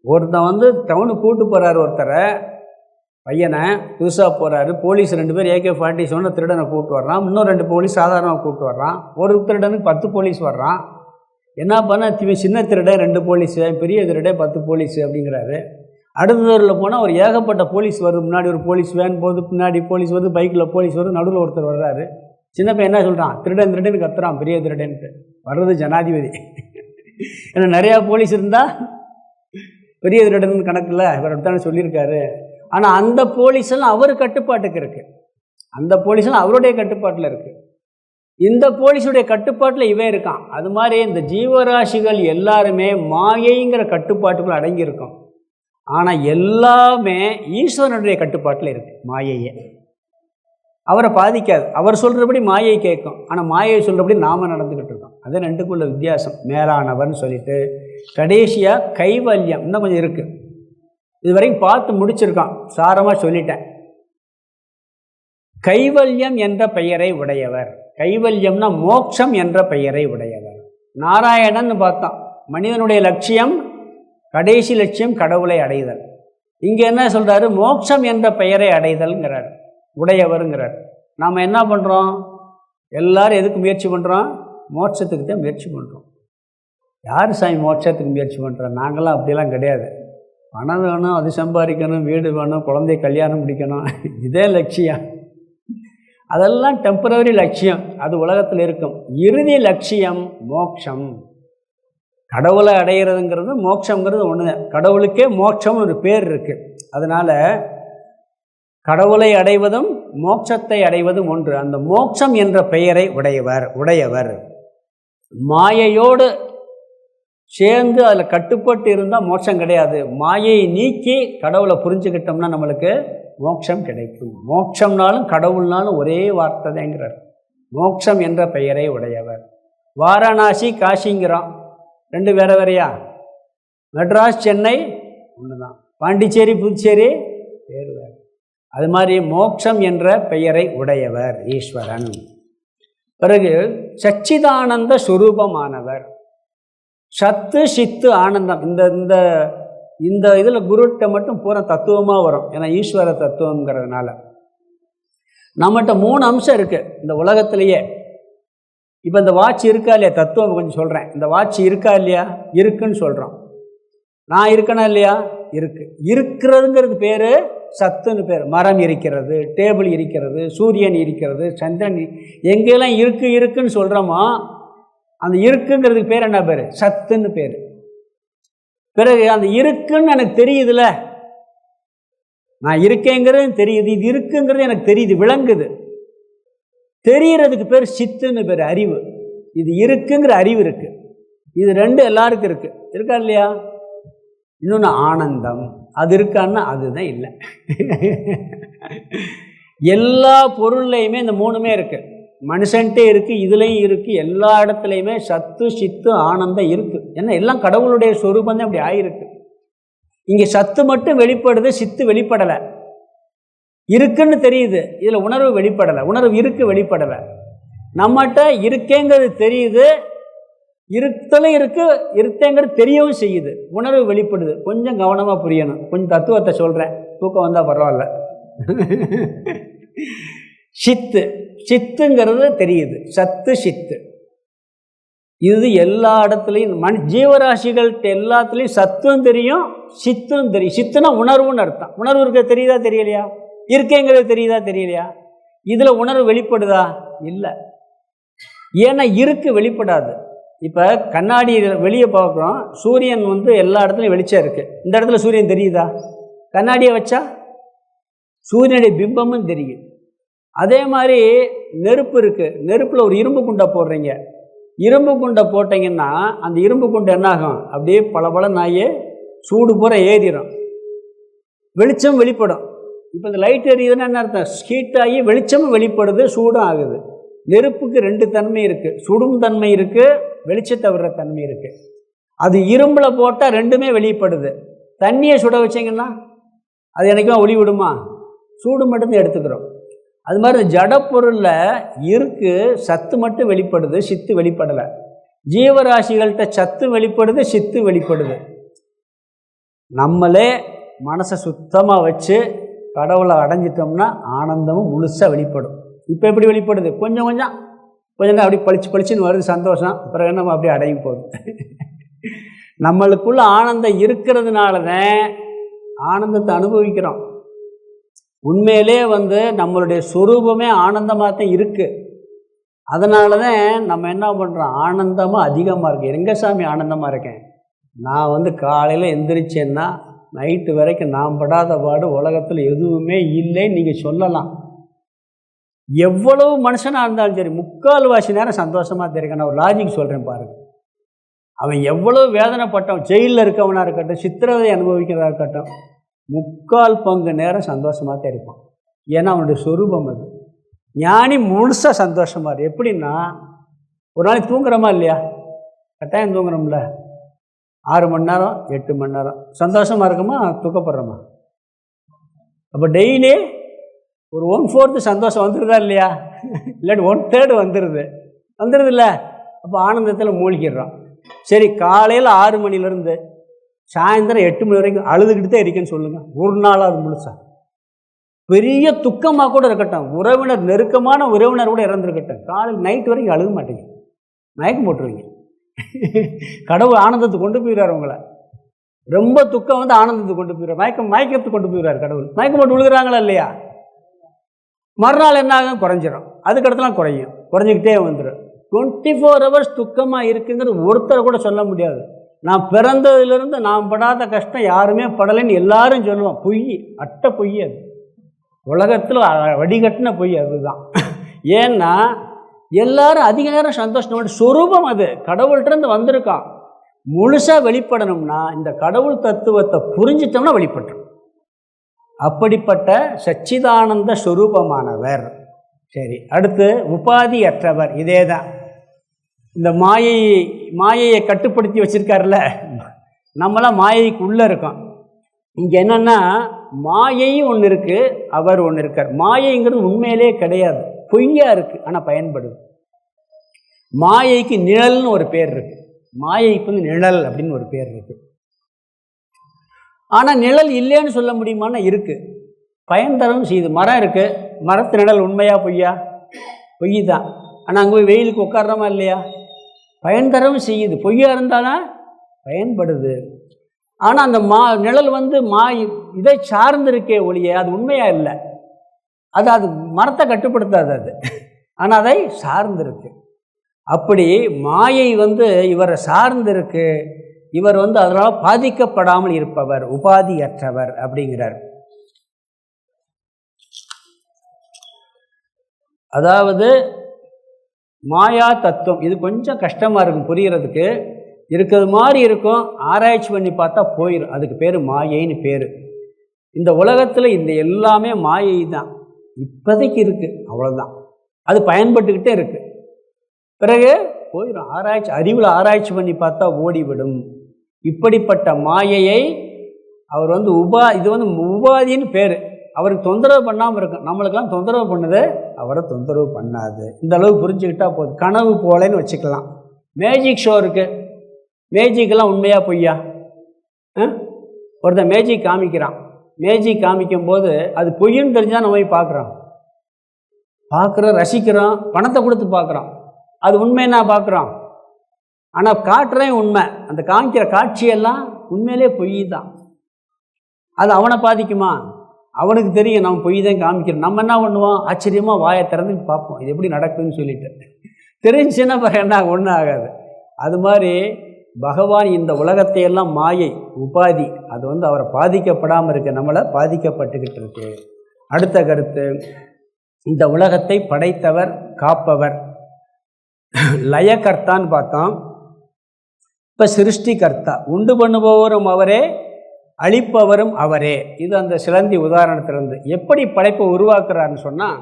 ஒருத்தன் டவுனுக்கு கூட்டு போகிறாரு, ஒருத்தரை பையனை புதுசாக போகிறாரு. போலீஸ் 2 பேர் AK-47 திருடனை கூப்பிட்டு வர்றான். இன்னும் 2 போலீஸ் சாதாரணமாக கூப்பிட்டு வர்றான். ஒரு திருடனுக்கு 10 போலீஸ் வர்றான். என்ன பண்ண, சின்ன திருடன் 2 போலீஸு, பெரிய திருடன் 10 போலீஸு அப்படிங்கிறாரு. அடுத்த தெருவில் போனால் ஒரு ஏகப்பட்ட போலீஸ் வருது. முன்னாடி ஒரு போலீஸ் வேன் போகுது, பின்னாடி போலீஸ் வருது, பைக்கில் போலீஸ் வருது, நடுவில் ஒருத்தர் வர்றாரு. சின்ன பையன் என்ன சொல்கிறான்? திருடன் கத்துறான், பெரிய திருடன்ட்டு. வர்றது ஜனாதிபதி. ஏன்னா நிறையா போலீஸ் இருந்தால் பெரிய திருடன் கணக்கில் இவர் தானே சொல்லியிருக்காரு. ஆனால் அந்த போலீஸெல்லாம் அவர் கட்டுப்பாட்டுக்கு இருக்குது, அந்த போலீஸெல்லாம் அவருடைய கட்டுப்பாட்டில் இருக்குது. இந்த போலீஸுடைய கட்டுப்பாட்டில் இவன் இருக்கான். அது மாதிரி இந்த ஜீவராசிகள் எல்லாருமே மாயைங்கிற கட்டுப்பாட்டுக்குள்ள அடங்கியிருக்கும். ஆனால் எல்லாமே ஈஸ்வரனுடைய கட்டுப்பாட்டில் இருக்குது. மாயையே அவரை பாதிக்காது. அவர் சொல்கிறபடி மாயை கேட்கும், ஆனால் மாயை சொல்கிறபடி நாம் நடந்துக்கிட்டு இருக்கோம். அது 2க்குள்ள வித்தியாசம். மேலானவர்னு சொல்லிட்டு கடைசியாக கைவல்யம் இன்னும் கொஞ்சம் இருக்குது. இது வரைக்கும் பார்த்து முடிச்சிருக்கான், சாரமாக சொல்லிட்டேன். கைவல்யம் என்ற பெயரை உடையவர். கைவல்யம்னா மோட்சம் என்ற பெயரை உடையவர். நாராயணன் பார்த்தோம். மனிதனுடைய லட்சியம், கடைசி லட்சியம் கடவுளை அடைதல். இங்கே என்ன சொல்கிறாரு? மோட்சம் என்ற பெயரை அடைதல்ங்கிறார், உடையவருங்கிறார். நாம் என்ன பண்ணுறோம்? எல்லாரும் எதுக்கு முயற்சி பண்ணுறோம்? மோட்சத்துக்கு தான் முயற்சி பண்ணுறோம். யார் சாமி மோட்சத்துக்கு முயற்சி பண்ணுறோம்? நாங்களாம் அப்படிலாம் கிடையாது. பணம் வேணும், அது சம்பாதிக்கணும், வீடு வேணும், குழந்தை கல்யாணம் முடிக்கணும், இதே லட்சியம். அதெல்லாம் டெம்பரவரி லட்சியம், அது உலகத்தில் இருக்கும். இறுதி லட்சியம் மோட்சம். கடவுளை அடைகிறதுங்கிறது மோட்சங்கிறது ஒன்று தான். கடவுளுக்கே மோட்சம் ஒரு பேர் இருக்குது. அதனால் கடவுளை அடைவதும் மோட்சத்தை அடைவதும் ஒன்று. அந்த மோட்சம் என்ற பெயரை உடையவர். மாயையோடு சேர்ந்து அதில் கட்டுப்பட்டு இருந்தால் மோட்சம் கிடையாது. மாயையை நீக்கி கடவுளை புரிஞ்சுக்கிட்டோம்னா நம்மளுக்கு மோட்சம் கிடைக்கும். மோட்சம்னாலும் கடவுள்னாலும் ஒரே வார்த்தை தாங்கிறார். மோட்சம் என்ற பெயரை உடையவர். வாரணாசி, காசிங்கிறோம், 2 வேறு வேறையா? மெட்ராஸ், சென்னை ஒன்று தான். பாண்டிச்சேரி, புதுச்சேரி வேறு வேறு. அது மாதிரி மோட்சம் என்ற பெயரை உடையவர் ஈஸ்வரன். பிறகு சச்சிதானந்த சுரூபமானவர். சத்து, சித்து, ஆனந்தம். இந்த இந்த இதில் குருட்ட மட்டும் பூரா தத்துவமாக வரும், ஏன்னா ஈஸ்வர தத்துவங்கிறதுனால. நம்மகிட்ட 3 அம்சம் இருக்குது இந்த உலகத்திலேயே. இப்போ இந்த வாட்ச் இருக்கா இல்லையா? தத்துவம் கொஞ்சம் சொல்கிறேன். இந்த வாட்ச் இருக்கா இல்லையா? இருக்குன்னு சொல்கிறோம். நான் இருக்கனா இல்லையா? இருக்குது. இருக்கிறதுங்கிறது பேர் சத்துன்னு பேர். மரம் இருக்கிறது, டேபிள் இருக்கிறது, சூரியன் இருக்கிறது, சந்திரன் எங்கெல்லாம் இருக்குன்னு சொல்கிறோமோ அந்த இருக்குங்கிறதுக்கு பேர் என்ன பேர்? சத்துன்னு பேர். பிறகு அந்த இருக்குன்னு எனக்கு தெரியுதுல, நான் இருக்கேங்கிறது தெரியுது, இது இருக்குங்கிறது எனக்கு தெரியுது, விளங்குது, தெரிகிறதுக்கு பேர் சித்துன்னு பேர், அறிவு. இது இருக்குங்கிற அறிவு இருக்குது. இது ரெண்டு எல்லாருக்கும் இருக்குது, இருக்கா இல்லையா? இன்னொன்று ஆனந்தம், அது இருக்கான்னா அதுதான் இல்லை. எல்லா பொருள்லையுமே இந்த மூணுமே இருக்குது. மனுஷன்ட்டே இருக்குது, இதுலேயும் இருக்குது, எல்லா இடத்துலையுமே சத்து சித்து ஆனந்தம் இருக்குது. ஏன்னா எல்லாம் கடவுளுடைய சொரூபம் தான் அப்படி ஆகிருக்கு. இங்கே சத்து மட்டும் வெளிப்படுது, சித்து வெளிப்படலை. இருக்குன்னு தெரியுது, இதில் உணர்வு வெளிப்படலை, உணர்வு இருக்கு வெளிப்படலை. நம்மகிட்ட இருக்கேங்கிறது தெரியுது, இருத்தலும் இருக்கு, இருத்தேங்கிறது தெரியவும் செய்யுது, உணர்வு வெளிப்படுது. கொஞ்சம் கவனமாக புரியணும். கொஞ்சம் தத்துவத்தை சொல்கிறேன், தூக்கம் வந்தால் பரவாயில்ல. சித்து, சித்துங்கிறது தெரியுது, சத்து சித்து. இது எல்லா இடத்துலையும் ஜீவராசிகள்கிட்ட எல்லாத்துலேயும் சத்தும் தெரியும், சித்தும் தெரியும். சித்துனா உணர்வுன்னு அர்த்தம். உணர்வு இருக்க தெரியுதா தெரியலையா? இருக்கேங்கிறது தெரியுதா தெரியலையா? இதில் உணர்வு வெளிப்படுதா? இல்லை. ஏன்னா இருக்கு வெளிப்படாது. இப்போ கண்ணாடி வெளியே பார்க்குறோம், சூரியன் எல்லா இடத்துலையும் வெளிச்சம் இருக்குது. இந்த இடத்துல சூரியன் தெரியுதா? கண்ணாடியை வச்சா சூரியனுடைய பிம்பமும் தெரியும். அதே மாதிரி நெருப்பு இருக்குது, நெருப்பில் ஒரு இரும்பு குண்டை போடுறீங்க, இரும்பு குண்டை போட்டிங்கன்னா அந்த இரும்பு குண்டை என்னாகும்? அப்படியே பளபளனாயே சூடு பூரா ஏறிடும், வெளிச்சம் வெளிப்படும். இப்போ இந்த லைட் எரியுதுன்னா என்ன அர்த்தம்? ஹீட் ஆகி வெளிச்சமும் வெளிப்படுது, சூடும் ஆகுது. நெருப்புக்கு ரெண்டு தன்மை இருக்குது, சுடும் தன்மை இருக்குது, வெளிச்சத்தை விடுற தன்மை இருக்குது. அது இரும்பில் போட்டால் ரெண்டுமே வெளிப்படுது. தண்ணியை சுட வச்சிங்கன்னா அது எனக்குமா ஒளி விடுமா? சூடு மட்டும்தான் எடுத்துக்கிறோம். அது மாதிரி ஜடப்பொருளில் இருக்கு, சத்து மட்டும் வெளிப்படுது, சித்து வெளிப்படலை. ஜீவராசிகள்கிட்ட சத்து வெளிப்படுது, சித்து வெளிப்படுது. நம்மளே மனசை சுத்தமாக வச்சு கடவுளை அடைஞ்சிட்டோம்னா ஆனந்தமும் முழுசாக வெளிப்படும். இப்போ எப்படி வெளிப்படுது? கொஞ்சம் கொஞ்சம் அப்படி பளிச்சுன்னு வருது சந்தோஷம், பிறகு நம்ம அப்படியே அடையும் போகுது. நம்மளுக்குள்ள ஆனந்தம் இருக்கிறதுனால தான் ஆனந்தத்தை அனுபவிக்கிறோம். உண்மையிலே நம்மளுடைய சொரூபமே ஆனந்தமாக தான் இருக்குது. அதனால தான் நம்ம என்ன பண்ணுறோம், ஆனந்தமாக அதிகமாக இருக்குது. எங்கே சாமி ஆனந்தமாக இருக்கேன்? நான் காலையில் எந்திரிச்சேன்னா நைட்டு வரைக்கும் நான் படாத பாடு உலகத்தில் எதுவுமே இல்லைன்னு நீங்கள் சொல்லலாம். எவ்வளவு மனுஷனாக இருந்தாலும் சரி, 3/4 நேரம் சந்தோஷமாக தெரியும். நான் ஒரு லாஜிக் சொல்கிறேன் பாருங்கள். அவன் எவ்வளவு வேதனைப்பட்டவன், ஜெயிலில் இருக்கவனாக இருக்கட்டும், சித்திரவதை அனுபவிக்கிறதா இருக்கட்டும், 3/4 பங்கு நேரம் சந்தோஷமாக தான் இருப்பான். ஏன்னா அவனுடைய சொரூபம் அது. ஞானி முழுசாக சந்தோஷமாக இருக்கு. எப்படின்னா, ஒரு நாளைக்கு தூங்குறோமா இல்லையா? கட்டாயம் தூங்குறோம்ல. 6 மணி நேரம் 8 மணி நேரம் சந்தோஷமாக இருக்குமா, தூக்கப்படுறோமா? அப்போ டெய்லி ஒரு 1/4 சந்தோஷம் வந்துடுதா இல்லையா? இல்லாட்டி 1/3 வந்துடுது இல்லை? அப்போ ஆனந்தத்தில் மூழ்கிடுறோம். சரி, காலையில் 6 மணிலேருந்து சாயந்தரம் 8 மணி வரைக்கும் அழுதுகிட்டு தான் இருக்கேன்னு சொல்லுங்கள், ஒரு நாளாவது முழுசா. பெரிய துக்கமாக கூட இருக்கட்டும், உறவினர், நெருக்கமான உறவினர் கூட இறந்துருக்கட்டும், காலையில் நைட் வரைக்கும் அழுக மாட்டேங்க, மயக்கம் போட்டுருவீங்க. கடவுள் ஆனந்தத்தை கொண்டு போயிடுறார் உங்களை. ரொம்ப துக்கம் ஆனந்தத்தை கொண்டு போயிடுறார், மயக்கத்தை கொண்டு போயிடுறார் கடவுள். மயக்கம் போட்டு விழுகிறாங்களா இல்லையா? மறுநாள் என்ன ஆகும்? குறைஞ்சிடும். அதுக்கடுத்துலாம் குறைஞ்சிக்கிட்டே வந்துடும். 24 hours துக்கமாக இருக்குங்கிறது ஒருத்தர் கூட சொல்ல முடியாது. நான் பிறந்ததுலேருந்து நான் படாத கஷ்டம் யாருமே படலைன்னு எல்லாரும் சொல்லுவோம். பொய், அட்டை பொய். அது உலகத்தில் வடிகட்டின பொய். அதுதான். ஏன்னா எல்லாரும் அதிக நேரம் சந்தோஷம், சொரூபம் அது கடவுள்கிட்டருந்து வந்திருக்கான். முழுசாக வெளிப்படணும்னா இந்த கடவுள் தத்துவத்தை புரிஞ்சிட்டோம்னா வெளிப்பட்டுரும். அப்படிப்பட்ட சச்சிதானந்த ஸ்வரூபமானவர். சரி, அடுத்து உபாதியற்றவர். இதே தான் இந்த மாயையை கட்டுப்படுத்தி வச்சுருக்காருல்ல, நம்மளாம் மாயைக்கு உள்ளே இருக்கோம். இங்கே என்னென்னா, மாயை ஒன்று இருக்குது, அவர் ஒன்று இருக்கார். மாயைங்கிறது உண்மையிலே கிடையாது, பொய்யா இருக்குது, ஆனால் பயன்படுது. மாயைக்கு நிழல்னு ஒரு பேர் இருக்குது. மாயைக்கு நிழல் அப்படின்னு ஒரு பேர் இருக்குது. ஆனால் நிழல் இல்லைன்னு சொல்ல முடியுமான்னா இருக்குது, பயன் தரவும் செய்யுது. மரம் இருக்குது, மரத்து நிழல் உண்மையா பொய்யா? பொய் தான். ஆனால் அங்கே போய் வெயிலுக்கு உட்கார்றோமா இல்லையா? பயன் தரவும் செய்யுது. பொய்யா இருந்தாலும் பயன்படுது. ஆனால் அந்த நிழல் வந்து இதை சார்ந்திருக்கே ஒழிய அது உண்மையாக இல்லை. அது மரத்தை கட்டுப்படுத்தாது அது, ஆனால் அதை சார்ந்திருக்கு. அப்படி மாயை வந்து இவரை சார்ந்திருக்கு. இவர் வந்து அதனால் பாதிக்கப்படாமல் இருப்பவர், உபாதியற்றவர் அப்படிங்கிறார். அதாவது மாயா தத்துவம் இது கொஞ்சம் கஷ்டமாக இருக்கும் புரிகிறதுக்கு. இருக்கிறது மாதிரி இருக்கும், ஆராய்ச்சி பண்ணி பார்த்தா போயிடும். அதுக்கு பேர் மாயைன்னு பேர். இந்த உலகத்தில் இந்த எல்லாமே மாயை தான் இப்போதைக்கு இருக்குது, அவ்வளோதான். அது பயன்பட்டுக்கிட்டே இருக்குது, பிறகு போயிடும். அறிவில் ஆராய்ச்சி பண்ணி பார்த்தா ஓடிவிடும். இப்படிப்பட்ட மாயையை அவர் வந்து இது வந்து உபாதின்னு பேர். அவருக்கு தொந்தரவு பண்ணாமல் இருக்கும். நம்மளுக்கெல்லாம் தொந்தரவு பண்ணுது, அவரை தொந்தரவு பண்ணாது. இந்த அளவு புரிஞ்சுக்கிட்டா போதும். கனவு போலேன்னு வச்சுக்கலாம். மேஜிக் ஷோ இருக்குது, மேஜிக்கெல்லாம் உண்மையாக பொய்யா? ஒருத்தன் மேஜிக் காமிக்கிறான். மேஜிக் காமிக்கும் போது அது பொய்ன்னு தெரிஞ்சால் நம்ம போய் பார்க்குறோம், ரசிக்கிறோம், பணத்தை கொடுத்து பார்க்குறோம். அது உண்மைன்னா பார்க்குறோம், ஆனால் காட்டுறேன் உண்மை. அந்த காமிக்கிற காட்சியெல்லாம் உண்மையிலே பொய் தான். அது அவனை பாதிக்குமா? அவனுக்கு தெரியும் நம்ம பொய் தான் காமிக்கிறோம். நம்ம என்ன பண்ணுவோம், ஆச்சரியமாக வாயை திறந்துட்டு பார்ப்போம் இது எப்படி நடக்குதுன்னு சொல்லிட்டு. தெரிஞ்சுன்னா பிறகு என்ன ஒன்றும் ஆகாது. அது மாதிரி பகவான் இந்த உலகத்தையெல்லாம் மாயை, உபாதி, அது வந்து அவரை பாதிக்கப்படாமல் இருக்கு, நம்மளை பாதிக்கப்பட்டுக்கிட்டு இருக்கு. அடுத்த கருத்து, இந்த உலகத்தை படைத்தவர், காப்பவர், லயகர்த்தான்னு பார்த்தோம். இப்போ சிருஷ்டிகர்த்தா, உண்டு பண்ணுபவரும் அவரே, அழிப்பவரும் அவரே. இது அந்த சிலந்தி உதாரணத்திலிருந்து. எப்படி படைப்பை உருவாக்குறாருன்னு சொன்னால்,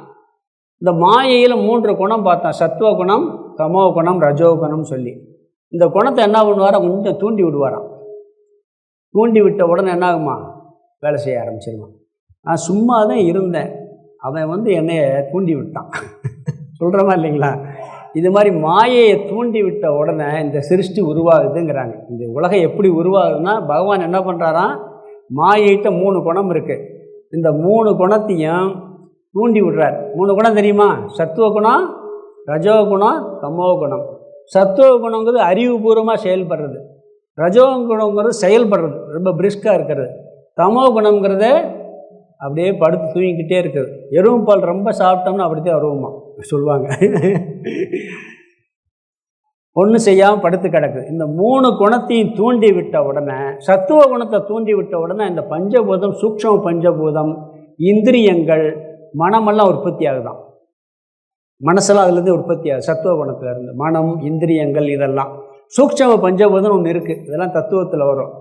இந்த மாயையில் 3 குணம் பார்த்தோம். சத்துவ குணம், தமோ குணம், ரஜோ குணம் சொல்லி. இந்த குணத்தை என்ன பண்ணுவாராம், கொஞ்சம் தூண்டி விடுவாராம். தூண்டி விட்ட உடனே என்ன ஆகுமா, வேலை செய்ய ஆரம்பிச்சிருவான். நான் சும்மா தான் இருந்தேன், அவன் வந்து என்னைய தூண்டி விட்டான் சொல்கிறமா இல்லைங்களா? இது மாதிரி மாயையை தூண்டி விட்ட உடனே இந்த சிருஷ்டி உருவாகுதுங்கிறாங்க. இந்த உலகம் எப்படி உருவாகுதுன்னா, பகவான் என்ன பண்ணுறாராம், மாயைகிட்ட 3 குணம் இருக்குது. இந்த 3 குணத்தையும் தூண்டி விடுறார். 3 குணம் தெரியுமா? சத்துவ குணம், ரஜோ குணம், தமோ குணம். சத்துவ குணங்கிறது அறிவுபூர்வமாக செயல்படுறது, ரஜோ குணங்கிறது செயல்படுறது, ரொம்ப பிரிஸ்காக இருக்கிறது. தமோ குணங்கிறது அப்படியே படுத்து தூங்கிக்கிட்டே இருக்குது. எருவும் பால் ரொம்ப சாப்பிட்டோம்னா அப்படித்தான் வருவோமா சொல்லுவாங்க, ஒன்றும் செய்யாமல் படுத்து கிடக்குது. இந்த 3 குணத்தையும் தூண்டி விட்ட உடனே, சத்துவ குணத்தை தூண்டி விட்ட உடனே இந்த பஞ்சபூதம், சூக்ஷ்ம பஞ்சபூதம், இந்திரியங்கள், மனமெல்லாம் உற்பத்தி ஆகுதான். மனசெல்லாம் அதுலேருந்து உற்பத்தி ஆகுது, சத்துவ குணத்திலேருந்து. மனம், இந்திரியங்கள், இதெல்லாம் சூக்ஷ்ம பஞ்சபூதம் ஒன்று இருக்குது, இதெல்லாம் தத்துவத்தில் வரும்.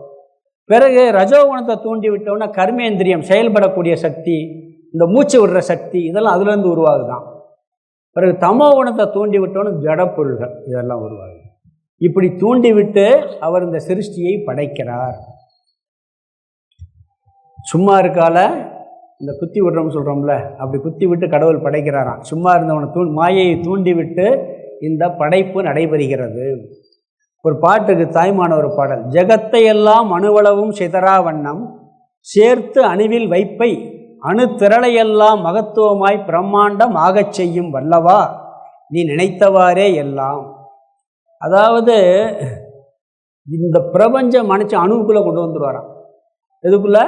பிறகு ரஜோகுணத்தை தூண்டி விட்டோன்னா கர்மேந்திரியம், செயல்படக்கூடிய சக்தி, இந்த மூச்சு விடுற சக்தி, இதெல்லாம் அதுலேருந்து உருவாகுதான். பிறகு தமோ குணத்தை தூண்டி விட்டோன்னு ஜடப்பொருள்கள், இதெல்லாம் உருவாகுது. இப்படி தூண்டி விட்டு அவர் இந்த சிருஷ்டியை படைக்கிறார். சும்மா இருக்கால இந்த குத்தி விடுறோம்னு சொல்கிறோம்ல, அப்படி குத்தி விட்டு கடவுள் படைக்கிறாராம். சும்மா இருந்தவனை மாயையை தூண்டி விட்டு இந்த படைப்பு நடைபெறுகிறது. ஒரு பாட்டுக்கு தாய்மான ஒரு பாடல், ஜெகத்தை எல்லாம் அணுவளவும் சிதறா வண்ணம் சேர்த்து அணுவில் வைப்பை அணு திரளையெல்லாம் மகத்துவமாய் பிரம்மாண்டம் ஆகச் செய்யும் வல்லவா நீ நினைத்தவாறே எல்லாம். அதாவது இந்த பிரபஞ்சம் மனுச்சு அணுவுக்குள்ளே கொண்டு வந்துடுவாராம். எதுக்குள்ள?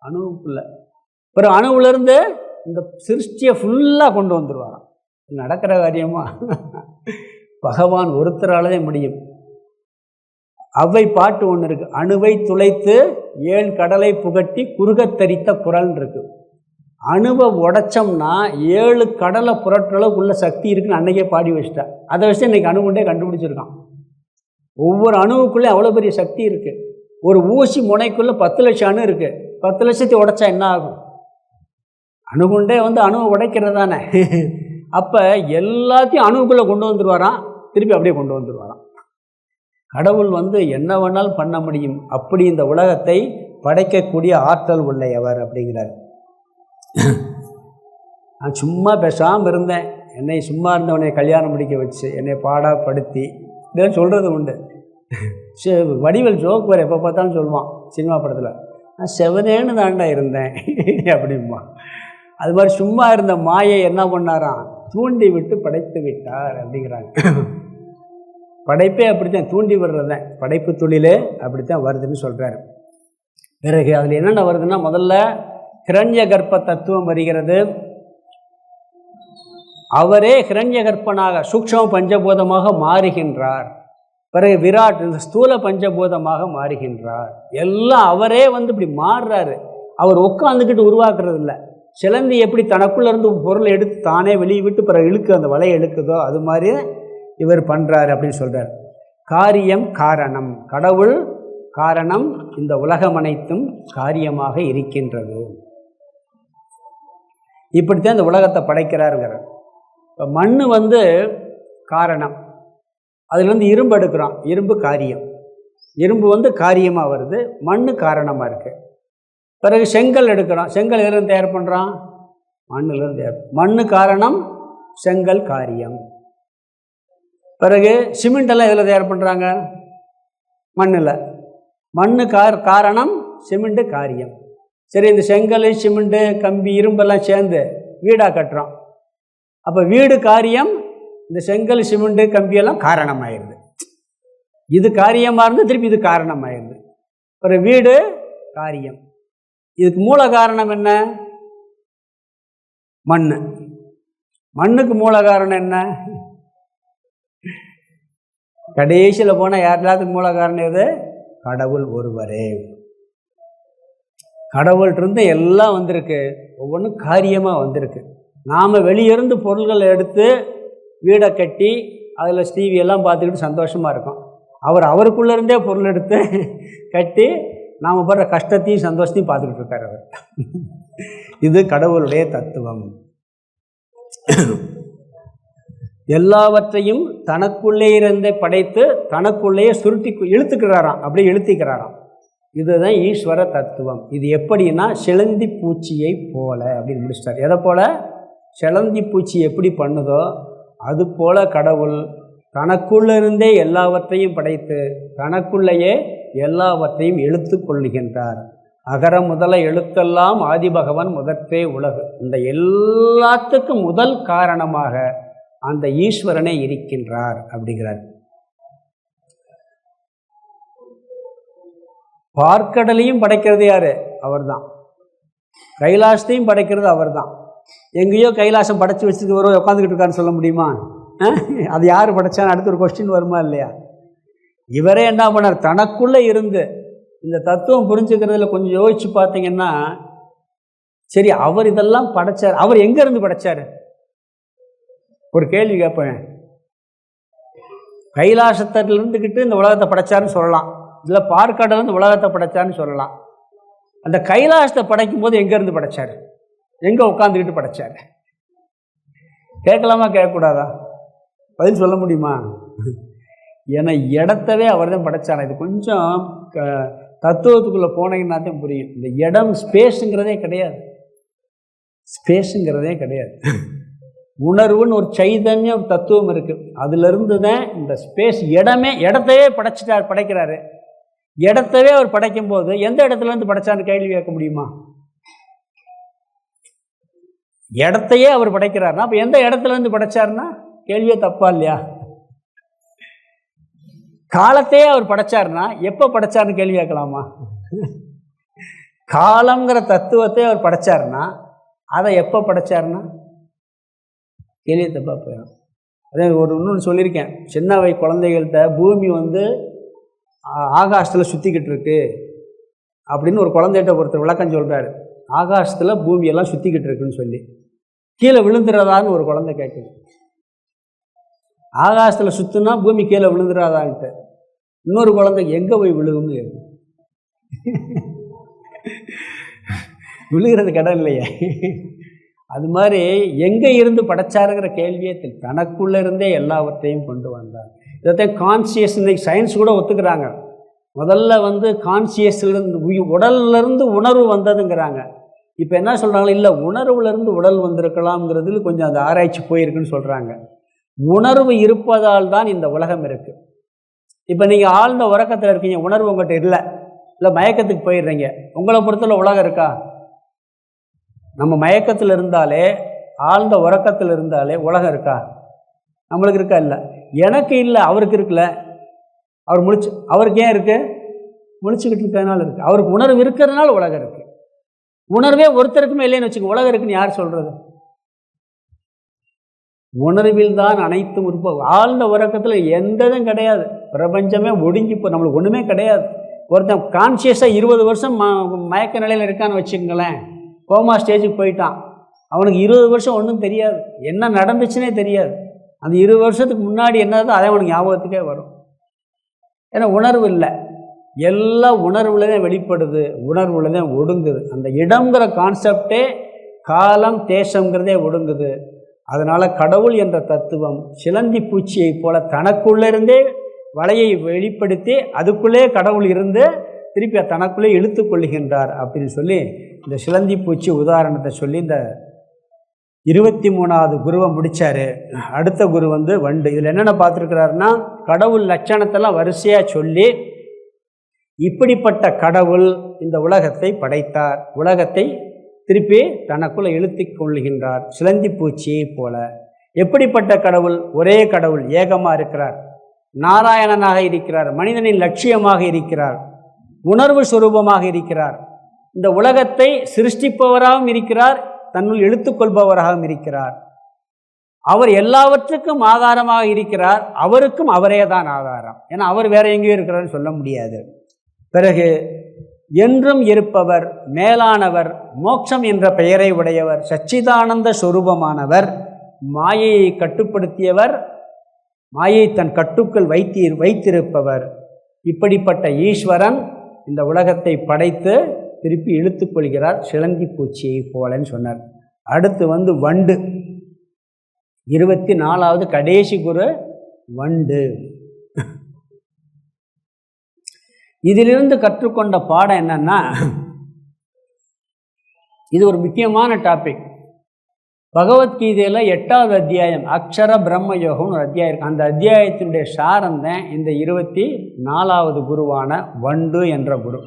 அணுவுக்குள்ள. பிறகு அணுவிலிருந்து இந்த சிருஷ்டியை ஃபுல்லாக கொண்டு வந்துடுவாராம். நடக்கிற காரியமா? பகவான் ஒருத்தராலே முடியும். அவை பாட்டு ஒன்று இருக்குது, அணுவை துளைத்து 7 கடலை புகட்டி குறுகத்தரித்த குரல் இருக்குது. அணுவை உடைச்சோம்னா 7 கடலை புரட்டுறளவுக்குள்ள சக்தி இருக்குன்னு அன்றைக்கே பாடி வச்சுட்டா. அதை வச்சு இன்றைக்கி அணுகுண்டே கண்டுபிடிச்சிருக்கான். ஒவ்வொரு அணுவுக்குள்ளே அவ்வளோ பெரிய சக்தி இருக்குது. ஒரு ஊசி முனைக்குள்ளே 10 லட்சம் அணு இருக்குது. 10 லட்சத்தை உடைச்சா என்ன ஆகும்? அணுகுண்டே வந்து அணுவை உடைக்கிறது தானே. அப்போ எல்லாத்தையும் அணுவுக்குள்ளே கொண்டு வந்துடுவாராம், திருப்பி அப்படியே கொண்டு வந்துடுவாராம். கடவுள் வந்து என்ன வேணாலும் பண்ண முடியும். அப்படி இந்த உலகத்தை படைக்கக்கூடிய ஆற்றல் உள்ளவர் அப்படிங்கிறார். நான் சும்மா பேசாமல் இருந்தேன், என்னை சும்மா இருந்தவனை கல்யாணம் முடிக்க வச்சு என்னை பாடாப்படுத்தி இதெல்லாம் சொல்கிறது உண்டு. வடிவேல் ஜோக் வேறு எப்போ பார்த்தாலும் சொல்லுவான் சினிமா படத்தில், நான் செவனேன்னு தாண்டா இருந்தேன் அப்படிம்பா. அது மாதிரி சும்மா இருந்த மாயை என்ன பண்ணாராம், தூண்டி விட்டு படைத்து விட்டார் அப்படிங்கிறாங்க. படைப்பே அப்படித்தான், தூண்டி விடுறது தான் படைப்பு தொழிலே அப்படித்தான் வருதுன்னு சொல்கிறாரு. பிறகு அதில் என்னென்ன வருதுன்னா, முதல்ல ஹிரண்ய கர்ப்ப தத்துவம் வருகிறது. அவரே ஹிரண்ய கர்ப்பனாக சூக்ஷ்ம பஞ்சபூதமாக மாறுகின்றார். பிறகு விராட் இந்த ஸ்தூல பஞ்சபூதமாக மாறுகின்றார். எல்லாம் அவரே இப்படி மாறுறாரு. அவர் உட்காந்துக்கிட்டு உருவாக்குறது இல்லை. சிலந்தி எப்படி தனக்குள்ளேருந்து பொருளை எடுத்து தானே வெளியே விட்டு பிறகு அந்த வலையை இழுக்குதோ அது மாதிரி இவர் பண்ணுறாரு அப்படின்னு சொல்கிறார். காரியம் காரணம், கடவுள் காரணம், இந்த உலகம் அனைத்தும் காரியமாக இருக்கின்றது. இப்படித்தான் இந்த உலகத்தை படைக்கிறாருங்கிறார். இப்போ மண் காரணம், அதுலேருந்து இரும்பு எடுக்கிறோம், இரும்பு காரியம், இரும்பு காரியமாக வருது, மண் காரணமாக இருக்குது. பிறகு செங்கல் எடுக்கிறோம், செங்கல் எதுலேருந்து தயார் பண்ணுறோம்? மண்ணிலேருந்து தயார். மண் காரணம், செங்கல் காரியம். பிறகு சிமெண்டெல்லாம் எதில் தயார் பண்ணுறாங்க? மண்ணில். மண் காரணம், சிமெண்ட்டு காரியம். சரி, இந்த செங்கல் சிமெண்ட்டு கம்பி இரும்பெல்லாம் சேர்ந்து வீடாக கட்டுறோம். அப்போ வீடு காரியம், இந்த செங்கல் சிமெண்ட்டு கம்பியெல்லாம் காரணமாயிருது. இது காரியமாக இருந்து திருப்பி இது காரணமாயிருது. பிறகு வீடு காரியம். இதுக்கு மூல காரணம் என்ன? மண். மண்ணுக்கு மூல காரணம் என்ன? கடைசியில் போனால் யாரெல்லாத்துக்கு மூல காரணம் எது? கடவுள் ஒருவரே. கடவுள்கிட்ட எல்லாம் வந்திருக்கு, ஒவ்வொன்றும் காரியமாக வந்திருக்கு. நாம் வெளியிருந்து பொருள்களை எடுத்து வீடை கட்டி அதில் டிவி எல்லாம் பார்த்துக்கிட்டு சந்தோஷமாக இருக்கோம். அவருக்குள்ளேருந்தே பொருள் எடுத்து கட்டி நாம் படுற கஷ்டத்தையும் சந்தோஷத்தையும் பார்த்துக்கிட்டு இருக்கார் அவர். இது கடவுளுடைய தத்துவம். எல்லாவற்றையும் தனக்குள்ளே இருந்தே படைத்து தனக்குள்ளேயே சுருட்டி இழுத்துக்கிறாராம், அப்படியே இழுத்திக்கிறாராம். இதுதான் ஈஸ்வர தத்துவம். இது எப்படின்னா சிலந்தி பூச்சியை போல அப்படின்னு முடிச்சிட்டார். எதை போல? சிலந்தி பூச்சி எப்படி பண்ணுதோ அது போல கடவுள் தனக்குள்ளிருந்தே எல்லாவற்றையும் படைத்து தனக்குள்ளேயே எல்லாவற்றையும் இழுத்து கொள்ளுகின்றார். அகர முதல எழுத்தெல்லாம் ஆதிபகவன் முதற்றே உலகு. இந்த எல்லாத்துக்கும் முதல் காரணமாக அந்த ஈஸ்வரனே இருக்கின்றார் அப்படிங்கிறார். பார்க்கடலையும் படைக்கிறது யாரு? அவர்தான். கைலாசத்தையும் படைக்கிறது அவர்தான். எங்கேயோ கைலாசம் படைச்சி வச்சுட்டு வரும் உட்காந்துக்கிட்டு இருக்காருன்னு சொல்ல முடியுமா? அது யார் படைச்சான்னு அடுத்த ஒரு கொஸ்டின் வருமா இல்லையா? இவரே என்ன பண்ணார்? தனக்குள்ளே இருந்து இந்த தத்துவம் புரிஞ்சுக்கிறதுல கொஞ்சம் யோசிச்சு பார்த்தீங்கன்னா, சரி அவர் இதெல்லாம் படைச்சார், அவர் எங்கேருந்து படைச்சார்? ஒரு கேள்வி கேட்பேன். கைலாசத்தில் இருந்துக்கிட்டு இந்த உலகத்தை படைச்சாருன்னு சொல்லலாம், இல்லை பார்க்கடல இருந்து உலகத்தை படைச்சாருன்னு சொல்லலாம். அந்த கைலாசத்தை படைக்கும் போது எங்கேருந்து படைச்சார்? எங்கே உட்காந்துக்கிட்டு படைச்சார்? கேட்கலாமா கேட்கக்கூடாதா? பதில் சொல்ல முடியுமா? ஏன்னா இடத்தவே அவர் தான் படைச்சார். இது கொஞ்சம் தத்துவத்துக்குள்ளே போனீங்கன்னா தான் புரியும். இந்த இடம் ஸ்பேஸுங்கிறதே கிடையாது, ஸ்பேஸுங்கிறதே கிடையாது. உணர்வுன்னு ஒரு சைதன்யம் ஒரு தத்துவம் இருக்குது, அதிலிருந்து தான் இந்த ஸ்பேஸ். இடத்தையே படைக்கிறாரு. இடத்தவே அவர் படைக்கும் போது எந்த இடத்துலேருந்து படைச்சான்னு கேள்வி கேட்க முடியுமா? இடத்தையே அவர் படைக்கிறாருன்னா அப்போ எந்த இடத்துலேருந்து படைச்சாருன்னா கேள்வியே தப்பா இல்லையா? காலத்தையே அவர் படைச்சாருன்னா எப்போ படைச்சாருன்னு கேள்வி கேட்கலாமா? காலங்கிற தத்துவத்தை அவர் படைச்சாருன்னா அதை எப்போ படைச்சாருன்னா கேள்வி தப்பா போயிடும். அதே இன்னொன்று சொல்லியிருக்கேன், சின்ன குழந்தைகள்கிட்ட பூமி ஆகாசத்தில் சுற்றிக்கிட்டு இருக்கு அப்படின்னு ஒரு குழந்தைகிட்ட ஒருத்தர் விளக்கம் சொல்கிறாரு. ஆகாசத்தில் பூமியெல்லாம் சுற்றிக்கிட்டு இருக்குன்னு சொல்லி கீழே விழுந்துடுறதான்னு ஒரு குழந்தை கேட்குது. ஆகாசத்தில் சுற்றுனா பூமி கீழே விழுந்துடாதான்ட்டு இன்னொரு குழந்தை எங்கே போய் விழுகும்னு கேட்கும். விழுகிறது கடன் இல்லையே. அது மாதிரி எங்கே இருந்து படைச்சாருங்கிற கேள்வியே தனக்குள்ளே இருந்தே எல்லாவற்றையும் கொண்டு வந்தார். இதைத்தான் கான்சியஸ், இன்னைக்கு சயின்ஸ் கூட ஒத்துக்கிறாங்க. முதல்ல கான்சியஸ்லேருந்து உடல்லேருந்து உணர்வு வந்ததுங்கிறாங்க. இப்போ என்ன சொல்கிறாங்க, இல்லை உணர்வுலேருந்து உடல் வந்திருக்கலாம்ங்கிறதுல கொஞ்சம் அந்த ஆராய்ச்சி போயிருக்குன்னு சொல்கிறாங்க. உணர்வு இருப்பதால் தான் இந்த உலகம் இருக்குது. இப்போ நீங்கள் ஆழ்ந்த உறக்கத்தில் இருக்கீங்க, உணர்வு உங்கள்கிட்ட இல்லை மயக்கத்துக்கு போயிடுறீங்க. உங்களை பொறுத்தவரை உலகம் இருக்கா? நம்ம மயக்கத்தில் இருந்தாலே, ஆழ்ந்த உறக்கத்தில் இருந்தாலே உலகம் இருக்கா? நம்மளுக்கு இருக்கா? இல்லை. எனக்கு இல்லை, அவருக்கு இருக்குல்ல. அவருக்கு ஏன் இருக்குது? முழிச்சுக்கிட்டு இருக்கிறதுனால இருக்குது. அவருக்கு உணர்வு இருக்கிறதுனால உலகம் இருக்குது. உணர்வே ஒருத்தருக்குமே இல்லைன்னு வச்சுக்க, உலகம் இருக்குன்னு யார் சொல்கிறது? உணர்வில் தான் அனைத்தும் ஆழ்ந்த உறக்கத்தில் எந்த இதுவும் கிடையாது. பிரபஞ்சமே ஒடுங்கி நம்மளுக்கு ஒன்றுமே கிடையாது. ஒருத்தன் கான்சியஸாக 20 வருஷம் மயக்க நிலையில் இருக்கான்னு வச்சுக்கங்களேன், கோமா ஸ்டேஜுக்கு போயிட்டான். அவனுக்கு 20 வருஷம் ஒன்றும் தெரியாது, என்ன நடந்துச்சுன்னே தெரியாது. அந்த 20 வருஷத்துக்கு முன்னாடி என்னதோ அதே அவனுக்கு ஞாபகத்துக்கே வரும். ஏன்னா உணர்வு இல்லை, எல்லாம் உணர்வுல தான் வெளிப்படுது, உணர்வுல தான் ஒடுங்குது. அந்த இடம்ங்கிற கான்செப்டே காலம் தேசங்கிறதே ஒடுங்குது. அதனால் கடவுள் என்ற தத்துவம் சிலந்தி பூச்சியை போல தனக்குள்ளே வலையை வெளிப்படுத்தி அதுக்குள்ளே கடவுள் இருந்து திருப்பி தனக்குள்ளே இழுத்து கொள்ளுகின்றார் அப்படின்னு சொல்லி இந்த சிலந்தி பூச்சி உதாரணத்தை சொல்லி இந்த 23வது குருவை முடித்தார். அடுத்த குரு வண்டு. இதில் என்னென்ன பார்த்துருக்கிறாருன்னா, கடவுள் லட்சணத்தெல்லாம் வரிசையாக சொல்லி இப்படிப்பட்ட கடவுள் இந்த உலகத்தை படைத்தார், உலகத்தை திருப்பி தனக்குள்ளே இழுத்து கொள்ளுகின்றார் சிலந்தி பூச்சியை போல. எப்படிப்பட்ட கடவுள்? ஒரே கடவுள், ஏகமாக இருக்கிறார், நாராயணனாக இருக்கிறார், மனிதனின் லட்சியமாக இருக்கிறார், உணர்வு சுரூபமாக இருக்கிறார், இந்த உலகத்தை சிருஷ்டிப்பவராகவும் இருக்கிறார், தன்னுள் இழுத்துக்கொள்பவராகவும் இருக்கிறார். அவர் எல்லாவற்றுக்கும் ஆதாரமாக இருக்கிறார், அவருக்கும் அவரே தான் ஆதாரம். ஏன்னா அவர் வேற எங்கேயும் இருக்கிறார்னு சொல்ல முடியாது. பிறகு என்றும் இருப்பவர், மேலானவர், மோட்சம் என்ற பெயரை உடையவர், சச்சிதானந்த சொரூபமானவர், மாயையை கட்டுப்படுத்தியவர், மாயை தன் கட்டுக்குள் வைத்திருப்பவர். இப்படிப்பட்ட ஈஸ்வரன் இந்த உலகத்தை படைத்து திருப்பி இழுத்து கொள்கிறார் சிலந்தி பூச்சியை போலன்னு சொன்னார். அடுத்து வண்டு, 24வது கடைசி குரு வண்டு. இதிலிருந்து கற்றுக்கொண்ட பாடம் என்னன்னா, இது ஒரு முக்கியமான டாபிக். பகவத்கீதையில் 8வது அத்தியாயம் அக்ஷர பிரம்ம யோகம் ஒரு அத்தியாயம் இருக்கு. அந்த அத்தியாயத்தினுடைய சாரம் தான் இந்த 24வது குருவான வண்டு என்ற குரு.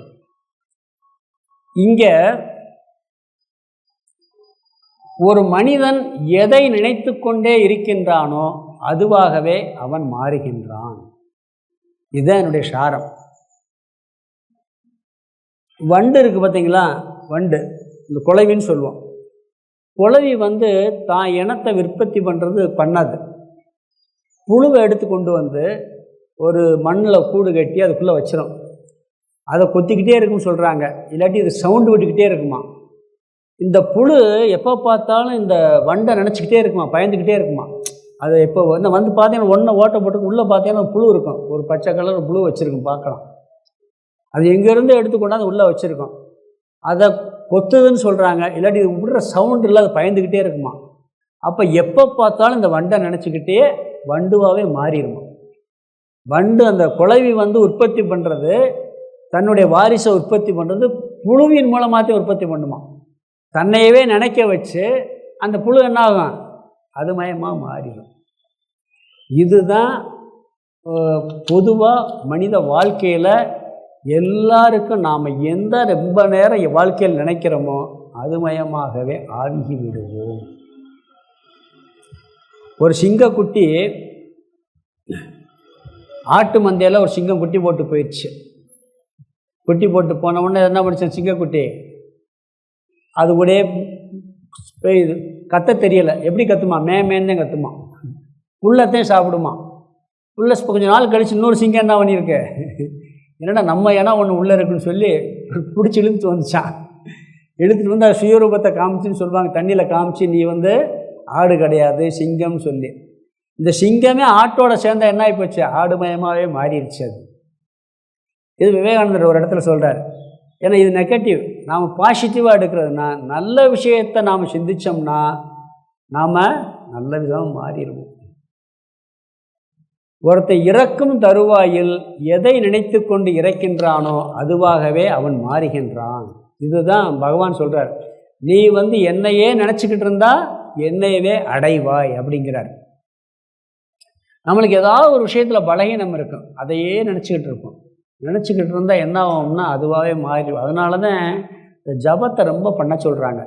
இங்கே ஒரு மனிதன் எதை நினைத்து கொண்டே இருக்கின்றானோ அதுவாகவே அவன் மாறுகின்றான். இதுதான் என்னுடைய சாரம். வண்டு இருக்குது பார்த்தீங்களா, வண்டு இந்த குளவின்னு சொல்லுவோம். குளவி தான் இனத்தை உற்பத்தி பண்ணாது. புழுவை எடுத்து கொண்டு ஒரு மண்ணில் கூடு கட்டி அதுக்குள்ளே வச்சிடும். அதை கொத்திக்கிட்டே இருக்குன்னு சொல்கிறாங்க, இல்லாட்டி இது சவுண்டு விட்டுக்கிட்டே இருக்குமா. இந்த புழு எப்போ பார்த்தாலும் இந்த வண்டை நினச்சிக்கிட்டே இருக்குமா, பயந்துக்கிட்டே இருக்குமா. அது எப்போ பார்த்தீங்கன்னா ஒன்றை ஓட்டை போட்டு உள்ளே பார்த்தீங்கன்னா புழு இருக்கும், ஒரு பச்சை கலர் புழு வச்சுருக்கும், பார்க்கலாம். அது எங்கேருந்து எடுத்துக்கொண்டாந்து உள்ளே வச்சுருக்கோம். அதை கொத்துதுன்னு சொல்கிறாங்க, இல்லாட்டி இது விடுற சவுண்டு இல்லை, அது பயந்துக்கிட்டே இருக்குமா. அப்போ எப்போ பார்த்தாலும் இந்த வண்டை நினச்சிக்கிட்டே வண்டுவாகவே மாறிடுமா. வண்டு அந்த குளவி உற்பத்தி பண்ணுறது, தன்னுடைய வாரிசை உற்பத்தி பண்ணுறது புழுவின் மூலமாகவே உற்பத்தி பண்ணுமா. தன்னையவே நினைக்க வச்சு அந்த புழு என்ன ஆகும், அது மயமாக மாறிடும். இதுதான் பொதுவாக மனித வாழ்க்கையில் எல்லாருக்கும் நாம் எந்த ரொம்ப நேரம் வாழ்க்கையில் நினைக்கிறோமோ அது மயமாகவே ஆகி விடுவோம். ஒரு சிங்கக்குட்டி ஆட்டு மந்தையில் ஒரு சிங்கம் குட்டி போட்டு போயிடுச்சு. குட்டி போட்டு போன உடனே என்ன பண்ணிச்சேன், சிங்கக்குட்டி அது கூட இது கத்த தெரியலை, எப்படி கத்துமா, மேமேன்னு கத்துமா, புல்லத்தையும் சாப்பிடுமா. புல்ல கொஞ்சம் நாள் கழிச்சு இன்னொரு சிங்கம் என்ன பண்ணியிருக்கு, என்னடா நம்ம இனம் ஒன்று உள்ளே இருக்குன்னு சொல்லி பிடிச்சி இழுத்துட்டு வந்துச்சான். இழுத்துட்டு வந்து அது சுயரூபத்தை காமிச்சின்னு சொல்லுவாங்க, தண்ணியில் காமிச்சு நீ ஆடு கிடையாது சிங்கம்னு சொல்லி. இந்த சிங்கமே ஆட்டோட சேர்ந்தால் என்ன ஆகி போச்சு, ஆடுமயமாகவே மாறிடுச்சு. அது இது விவேகானந்தர் ஒரு இடத்துல சொல்கிறார். ஏன்னா இது நெகட்டிவ், நாம் பாசிட்டிவாக எடுக்கிறதுனா நல்ல விஷயத்தை நாம் சிந்தித்தோம்னா நாம் நல்ல விதமாக மாறிடுவோம். ஒருத்தர் இறக்கும் தருவாயில் எதை நினைத்து கொண்டு இறக்கின்றானோ அதுவாகவே அவன் மாறுகின்றான். இதுதான் பகவான் சொல்கிறார். நீ என்னையே நினச்சிக்கிட்டு இருந்தா என்னையவே அடைவாய் அப்படிங்கிறார். நம்மளுக்கு ஏதாவது ஒரு விஷயத்தில் பலகீனம் இருக்கும், அதையே நினச்சிக்கிட்டு இருப்போம். நினச்சிக்கிட்டு இருந்தால் என்ன ஆகும்னா அதுவாகவே மாறிடும். அதனால தான் இந்த ஜபத்தை ரொம்ப பண்ண சொல்கிறாங்க.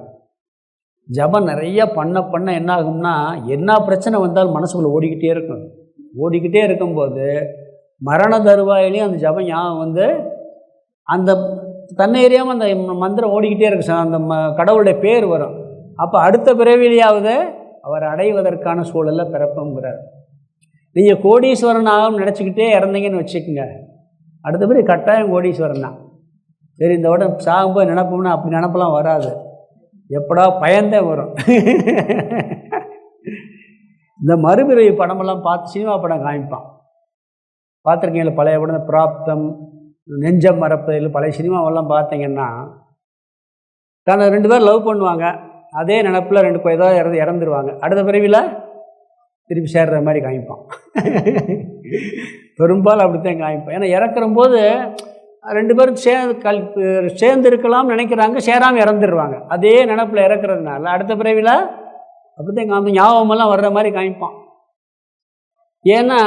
ஜபம் நிறைய பண்ண என்ன ஆகும்னா, என்ன பிரச்சனை வந்தாலும் மனசுக்குள்ளே ஓடிக்கிட்டே இருக்கும். ஓடிக்கிட்டே இருக்கும்போது மரண தருவாயிலையும் அந்த ஜபம் ஞாபகம் அந்த தன்னை எறியாமல் அந்த மந்திரம் ஓடிக்கிட்டே இருக்கு, அந்த கடவுளுடைய பேர் வரும். அப்போ அடுத்த பிறவிலையாவது அவர் அடைவதற்கான சூழலில் பிறப்புங்கிறார். நீங்கள் கோடீஸ்வரன் ஆகும் நினச்சிக்கிட்டே இறந்தீங்கன்னு வச்சுக்கோங்க, அடுத்த பிறகு கட்டாயம் கோடீஸ்வரன் தான். சரி இந்த விட சாகும்போது நினப்போம்னா அப்படி நினப்பெல்லாம் வராது, எப்படா பயந்தே வரும். இந்த மறுபிறவி படமெல்லாம் பார்த்து சினிமா படம் காமிப்பான், பார்த்துருக்கீங்களா? பழைய படம் பிராப்தம், நெஞ்சம் மறப்பதில் பழைய சினிமாவெல்லாம் பார்த்தீங்கன்னா தன்னை 2 பேர் லவ் பண்ணுவாங்க, அதே நினப்பில் 2 ஏதாவது இறந்துருவாங்க, அடுத்த பிறவியில் திருப்பி சேர்ற மாதிரி காமிப்பான். பெரும்பாலும் அப்படித்தான் காமிப்பான். ஏன்னா இறக்குற போது 2 பேரும் சேர்ந்து இருக்கலாம்னு நினைக்கிறாங்க, சேராமல் இறந்துடுவாங்க. அதே நினப்பில் இறக்குறதுனால அடுத்த பிறவியில் அப்படித்தான் காமிப்பான், ஞாபகமெல்லாம் வர்ற மாதிரி காமிப்பான். ஏன்னா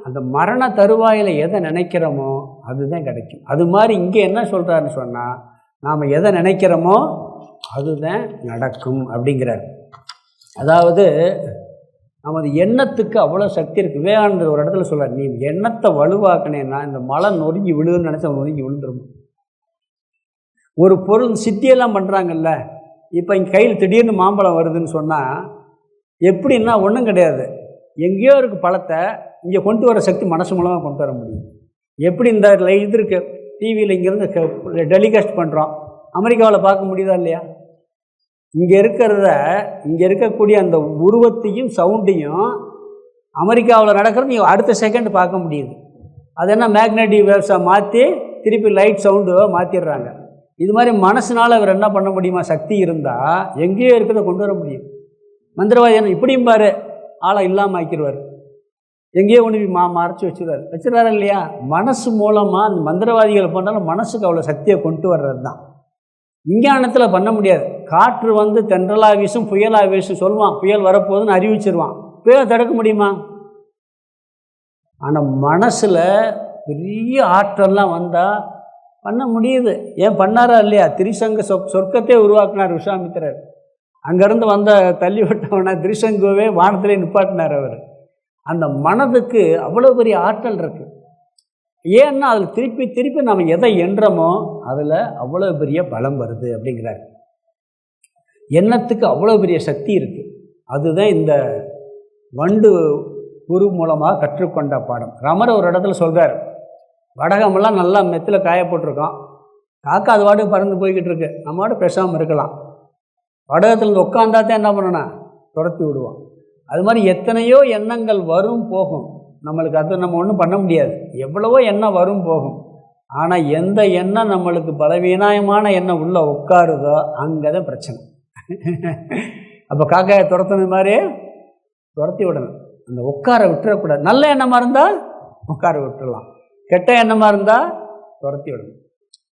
அந்த மரண தருவாயில் எதை நினைக்கிறோமோ அதுதான் கிடைக்கும். அது மாதிரி இங்கே என்ன சொல்கிறாருன்னு சொன்னால், நாம் எதை நினைக்கிறோமோ அதுதான் நடக்கும் அப்படிங்கிறார். அதாவது நமது எண்ணத்துக்கு அவ்வளோ சக்தி இருக்குது. விவேகானந்தர் ஒரு இடத்துல சொல்கிறார், நீ எண்ணத்தை வலுவாக்கினேன்னா இந்த மலை நொறுங்கி விழுதுன்னு நினச்சா நொறுங்கி விழுந்துடும். ஒரு பொருள் சித்தியெல்லாம் பண்ணுறாங்கல்ல, இப்போ இங்கே கையில் திடீர்னு மாம்பழம் வருதுன்னு சொன்னால் எப்படின்னா ஒன்றும் கிடையாது, எங்கேயோ இருக்குது பழத்தை இங்கே கொண்டு வர சக்தி மனசு மூலமாக கொண்டு வர முடியும். எப்படி இந்த இது இருக்குது, டிவியில் இங்கேருந்து டெலிகாஸ்ட் பண்ணுறோம், அமெரிக்காவில் பார்க்க முடியுதா இல்லையா? இங்கே இருக்கிறத, இங்கே இருக்கக்கூடிய அந்த உருவத்தையும் சவுண்டையும் அமெரிக்காவில் நடக்கிறது நீங்கள் அடுத்த செகண்ட் பார்க்க முடியுது. அது என்ன மேக்னெட்டிக் வேவ்ஸாக மாற்றி திருப்பி லைட் சவுண்டு மாற்றிடுறாங்க. இது மாதிரி மனசுனால் அவர் என்ன பண்ண முடியுமா? சக்தி இருந்தால் எங்கேயோ இருக்கிறத கொண்டு வர முடியும். மந்திரவாதி என்ன இப்படியும் பாரு, ஆளை இல்லாமல் ஆக்கிடுவார், எங்கேயோ ஒன்று மறைச்சி வச்சுருவாரு இல்லையா? மனசு மூலமாக அந்த மந்திரவாதிகள் பண்ணாலும் மனசுக்கு அவ்வளோ சக்தியை கொண்டு வர்றது தான். விஞ்ஞானத்தில் பண்ண முடியாது. காற்று வந்து தென்றலாக வீசும், புயலாக வீசும் சொல்லுவான், புயல் வரப்போகுதுன்னு அறிவிச்சிருவான், புயலை தடுக்க முடியுமா? ஆனால் மனசில் பெரிய ஆற்றல்லாம் வந்தால் பண்ண முடியுது. ஏன் பண்ணாரா இல்லையா? திரிசங்க சொர்க்கத்தை உருவாக்கினார் விஸ்வாமித்திரர். அங்கேருந்து வந்த தள்ளி விட்டவனை திரிசங்குவே வானத்திலே நிப்பாட்டினார் அவர். அந்த மனதுக்கு அவ்வளோ பெரிய ஆற்றல் இருக்குது. ஏன்னா அதில் திருப்பி திருப்பி நம்ம எதை எண்ணுறோமோ அதில் அவ்வளோ பெரிய பலம் வருது அப்படிங்கிறார். எண்ணத்துக்கு அவ்வளோ பெரிய சக்தி இருக்குது. அதுதான் இந்த வண்டு குரு மூலமாக கற்றுக்கொண்ட பாடம். ரமர் ஒரு இடத்துல சொல்கிறார், வடகமெல்லாம் நல்லா மெத்தில் காய போட்டிருக்கோம், காக்கா அது வாட்டுக்கு பறந்து போய்கிட்டு இருக்கு, நம்மளோட பேசாமல் இருக்கலாம். வடகத்தில் உட்காந்தாத்தான் என்ன பண்ணணும், துரத்தி விடுவோம். அது மாதிரி எத்தனையோ எண்ணங்கள் வரும் போகும், நம்மளுக்கு அது நம்ம ஒன்றும் பண்ண முடியாது. எவ்வளவோ எண்ணம் வரும் போகும். ஆனால் எந்த எண்ணம் நம்மளுக்கு பலவீனமான எண்ணம் உள்ளே உட்காருதோ அங்கே தான் பிரச்சனை. அப்போ காக்காயை துரத்துனது மாதிரி துரத்தி விடணும், அந்த உட்கார விட்டுறக்கூடாது. நல்ல எண்ணமாக இருந்தால் உட்கார விட்டுடலாம், கெட்ட எண்ணமாக இருந்தால் துரத்தி விடணும்.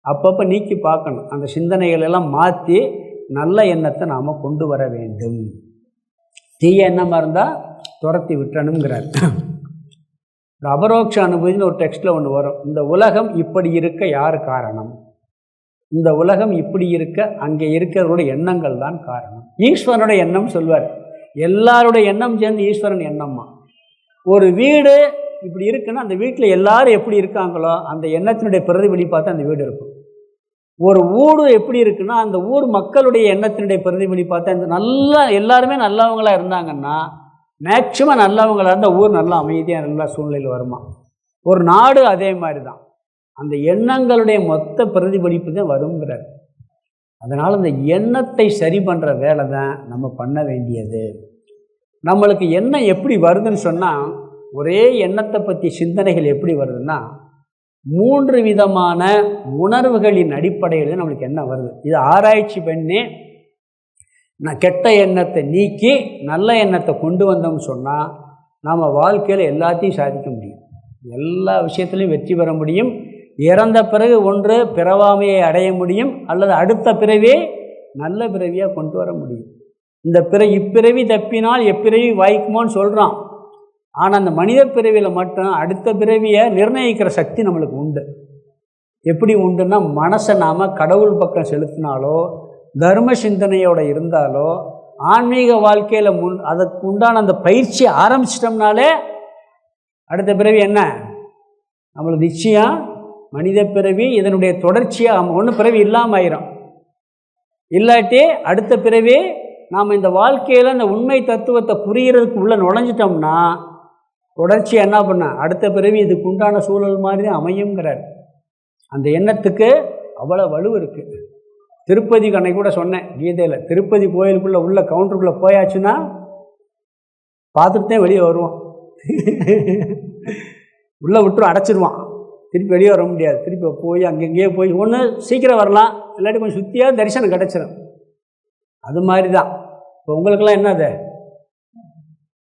அப்பப்போ நீக்கி பார்க்கணும், அந்த சிந்தனைகள் எல்லாம் மாற்றி நல்ல எண்ணத்தை நாம் கொண்டு வர வேண்டும். தீய எண்ணமாக இருந்தால் துரத்தி விட்டணுங்கிறார். இந்த அபரோக்ஷ அனுபூதின்னு ஒரு டெக்ஸ்ட்டில் ஒன்று வரும். இந்த உலகம் இப்படி இருக்க யார் காரணம்? இந்த உலகம் இப்படி இருக்க அங்கே இருக்கிறவருடைய எண்ணங்கள் தான் காரணம். ஈஸ்வரனுடைய எண்ணம் சொல்வார். எல்லாருடைய எண்ணம் சேர்ந்து ஈஸ்வரன் எண்ணம்மா. ஒரு வீடு இப்படி இருக்குன்னா அந்த வீட்டில் எல்லாரும் எப்படி இருக்காங்களோ அந்த எண்ணத்தினுடைய பிரதிபலிப்பாக தான் அந்த வீடு இருக்கும். ஒரு ஊர் எப்படி இருக்குன்னா அந்த ஊர் மக்களுடைய எண்ணத்தினுடைய பிரதிபலிப்பாக தான் இந்த நல்லா எல்லாருமே நல்லவங்களாக இருந்தாங்கன்னா, மேக்சிமம் நல்லவங்களாக இருந்தால் ஊர் நல்லா அமைதியாக நல்ல சூழ்நிலையில் வருமா. ஒரு நாடு அதே மாதிரி தான், அந்த எண்ணங்களுடைய மொத்த பிரதிபலிப்பு தான் வருங்கிறார். அதனால் அந்த எண்ணத்தை சரி பண்ணுற வேலை தான் நம்ம பண்ண வேண்டியது. நம்மளுக்கு எண்ணம் எப்படி வருதுன்னு சொன்னால், ஒரே எண்ணத்தை பற்றி சிந்தனைகள் எப்படி வருதுன்னா 3 விதமான உணர்வுகளின் அடிப்படையில் நம்மளுக்கு என்ன வருது. இது ஆராய்ச்சி பண்ணி நான் கெட்ட எண்ணத்தை நீக்கி நல்ல எண்ணத்தை கொண்டு வந்தோம்னு சொன்னால் நாம் வாழ்க்கையில் எல்லாத்தையும் சாதிக்க முடியும், எல்லா விஷயத்துலையும் வெற்றி பெற முடியும். இறந்த பிறகு ஒன்று பிறவாமையை அடைய முடியும், அல்லது அடுத்த பிறவியை நல்ல பிறவியாக கொண்டு வர முடியும். இந்த இப்பிறவி தப்பினால் எப்பிறவி வாய்க்குமோன்னு சொல்கிறான். ஆனால் அந்த மனித பிறவியில் மட்டும் அடுத்த பிறவியை நிர்ணயிக்கிற சக்தி நம்மளுக்கு உண்டு. எப்படி உண்டுன்னா, மனசை நாம் கடவுள் பக்கம் செலுத்தினாலோ தர்ம சிந்தனையோடு இருந்தாலோ ஆன்மீக வாழ்க்கையில் அதற்கு உண்டான அந்த பயிற்சி ஆரம்பிச்சிட்டோம்னாலே அடுத்த பிறவி என்ன நம்மளுக்கு நிச்சயம் மனித பிறவி இதனுடைய தொடர்ச்சியாக ஒன்று பிறவி இல்லாமல் ஆயிரும். இல்லாட்டி அடுத்த பிறவி நாம் இந்த வாழ்க்கையில் இந்த உண்மை தத்துவத்தை புரிகிறதுக்கு உள்ளே நுழைஞ்சிட்டோம்னா தொடர்ச்சியாக என்ன பண்ண அடுத்த பிறவி இதுக்கு உண்டான சூழல் மாதிரி தான் அமையுங்கிறார். அந்த எண்ணத்துக்கு அவ்வளோ வலு இருக்குது. திருப்பதி கண்ணை கூட சொன்னேன் கீதையில், திருப்பதி கோயிலுக்குள்ளே உள்ள கவுண்டருக்குள்ளே போயாச்சுன்னா பார்த்துட்டு தான் வெளியே வருவான். உள்ளே விட்டு அடைச்சிடுவான், திருப்பி வெளியே வர முடியாது. திருப்பி போய் அங்கங்கேயே போய் ஒன்று சீக்கிரம் வரலாம், இல்லாட்டி கொஞ்சம் சுற்றியாக தரிசனம் கிடச்சிடும். அது மாதிரி தான் இப்போ உங்களுக்கெல்லாம் என்னது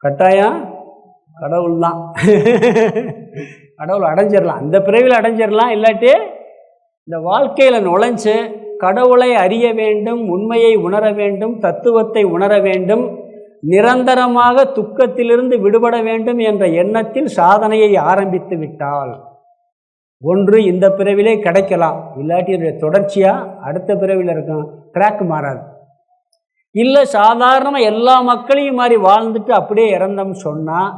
கட்டாயம் கடவுள் தான். கடவுள் அடைஞ்சிடலாம், இந்த பிறவியில் அடைஞ்சிடலாம். இல்லாட்டி இந்த வாழ்க்கையில் நுழைஞ்சு கடவுளை அறிய வேண்டும், உண்மையை உணர வேண்டும், தத்துவத்தை உணர வேண்டும், நிரந்தரமாக துக்கத்திலிருந்து விடுபட வேண்டும் என்ற எண்ணத்தில் சாதனையை ஆரம்பித்து விட்டால் ஒன்று இந்த பிறவிலே கிடைக்கலாம், இல்லாட்டி தொடர்ச்சியாக அடுத்த பிறவியில் இருக்கும், ட்ராக் மாறாது. இல்லை சாதாரணமாக எல்லா மக்களையும் மாதிரி வாழ்ந்துட்டு அப்படியே இறந்தோம்னு சொன்னால்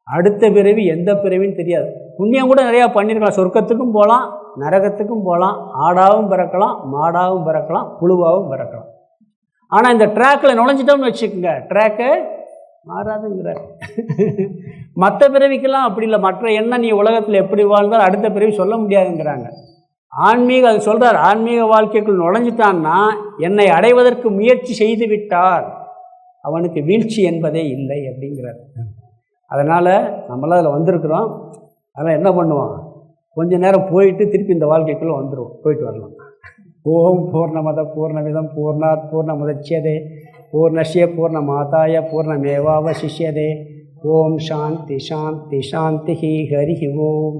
அடுத்த பிறவி எந்த பிறவின்னு தெரியாது. புண்ணியம் கூட நிறையா பண்ணியிருக்கலாம், சொர்க்கத்துக்கும் போகலாம், நரகத்துக்கும் போகலாம், ஆடாகவும் பிறக்கலாம், மாடாகவும் பிறக்கலாம், புழுவாகவும் பிறக்கலாம். ஆனால் இந்த ட்ராக்கில் நுழைஞ்சிட்டோம்னு வச்சுக்கோங்க, ட்ராக்கு மாறாதுங்கிறார். மற்ற பிறவிக்கெல்லாம் அப்படி இல்லை, மற்ற என்ன நீ உலகத்தில் எப்படி வாழ்ந்தால் அடுத்த பிறவி சொல்ல முடியாதுங்கிறாங்க. ஆன்மீக அது சொல்கிறார், ஆன்மீக வாழ்க்கைக்குள் நுழைஞ்சிட்டான்னா என்னை அடைவதற்கு முயற்சி செய்து விட்டார், அவனுக்கு வீழ்ச்சி என்பதே இல்லை அப்படிங்கிறார். அதனால் நம்மளாம் அதில் வந்திருக்கிறோம். அதனால் என்ன பண்ணுவோம், கொஞ்ச நேரம் போயிட்டு திருப்பி இந்த வாழ்க்கைக்குள்ளே வந்துடுவோம், போயிட்டு வரலாம். ஓம் பூர்ணமத பூர்ணமிதம் பூர்ணாத் பூர்ணமுதட்சியதே பூர்ணஸ்ய பூர்ணமாதாய பூர்ணமேவாவசிஷ்யதே. ஓம் சாந்தி சாந்தி சாந்தி. ஹரி ஓம்.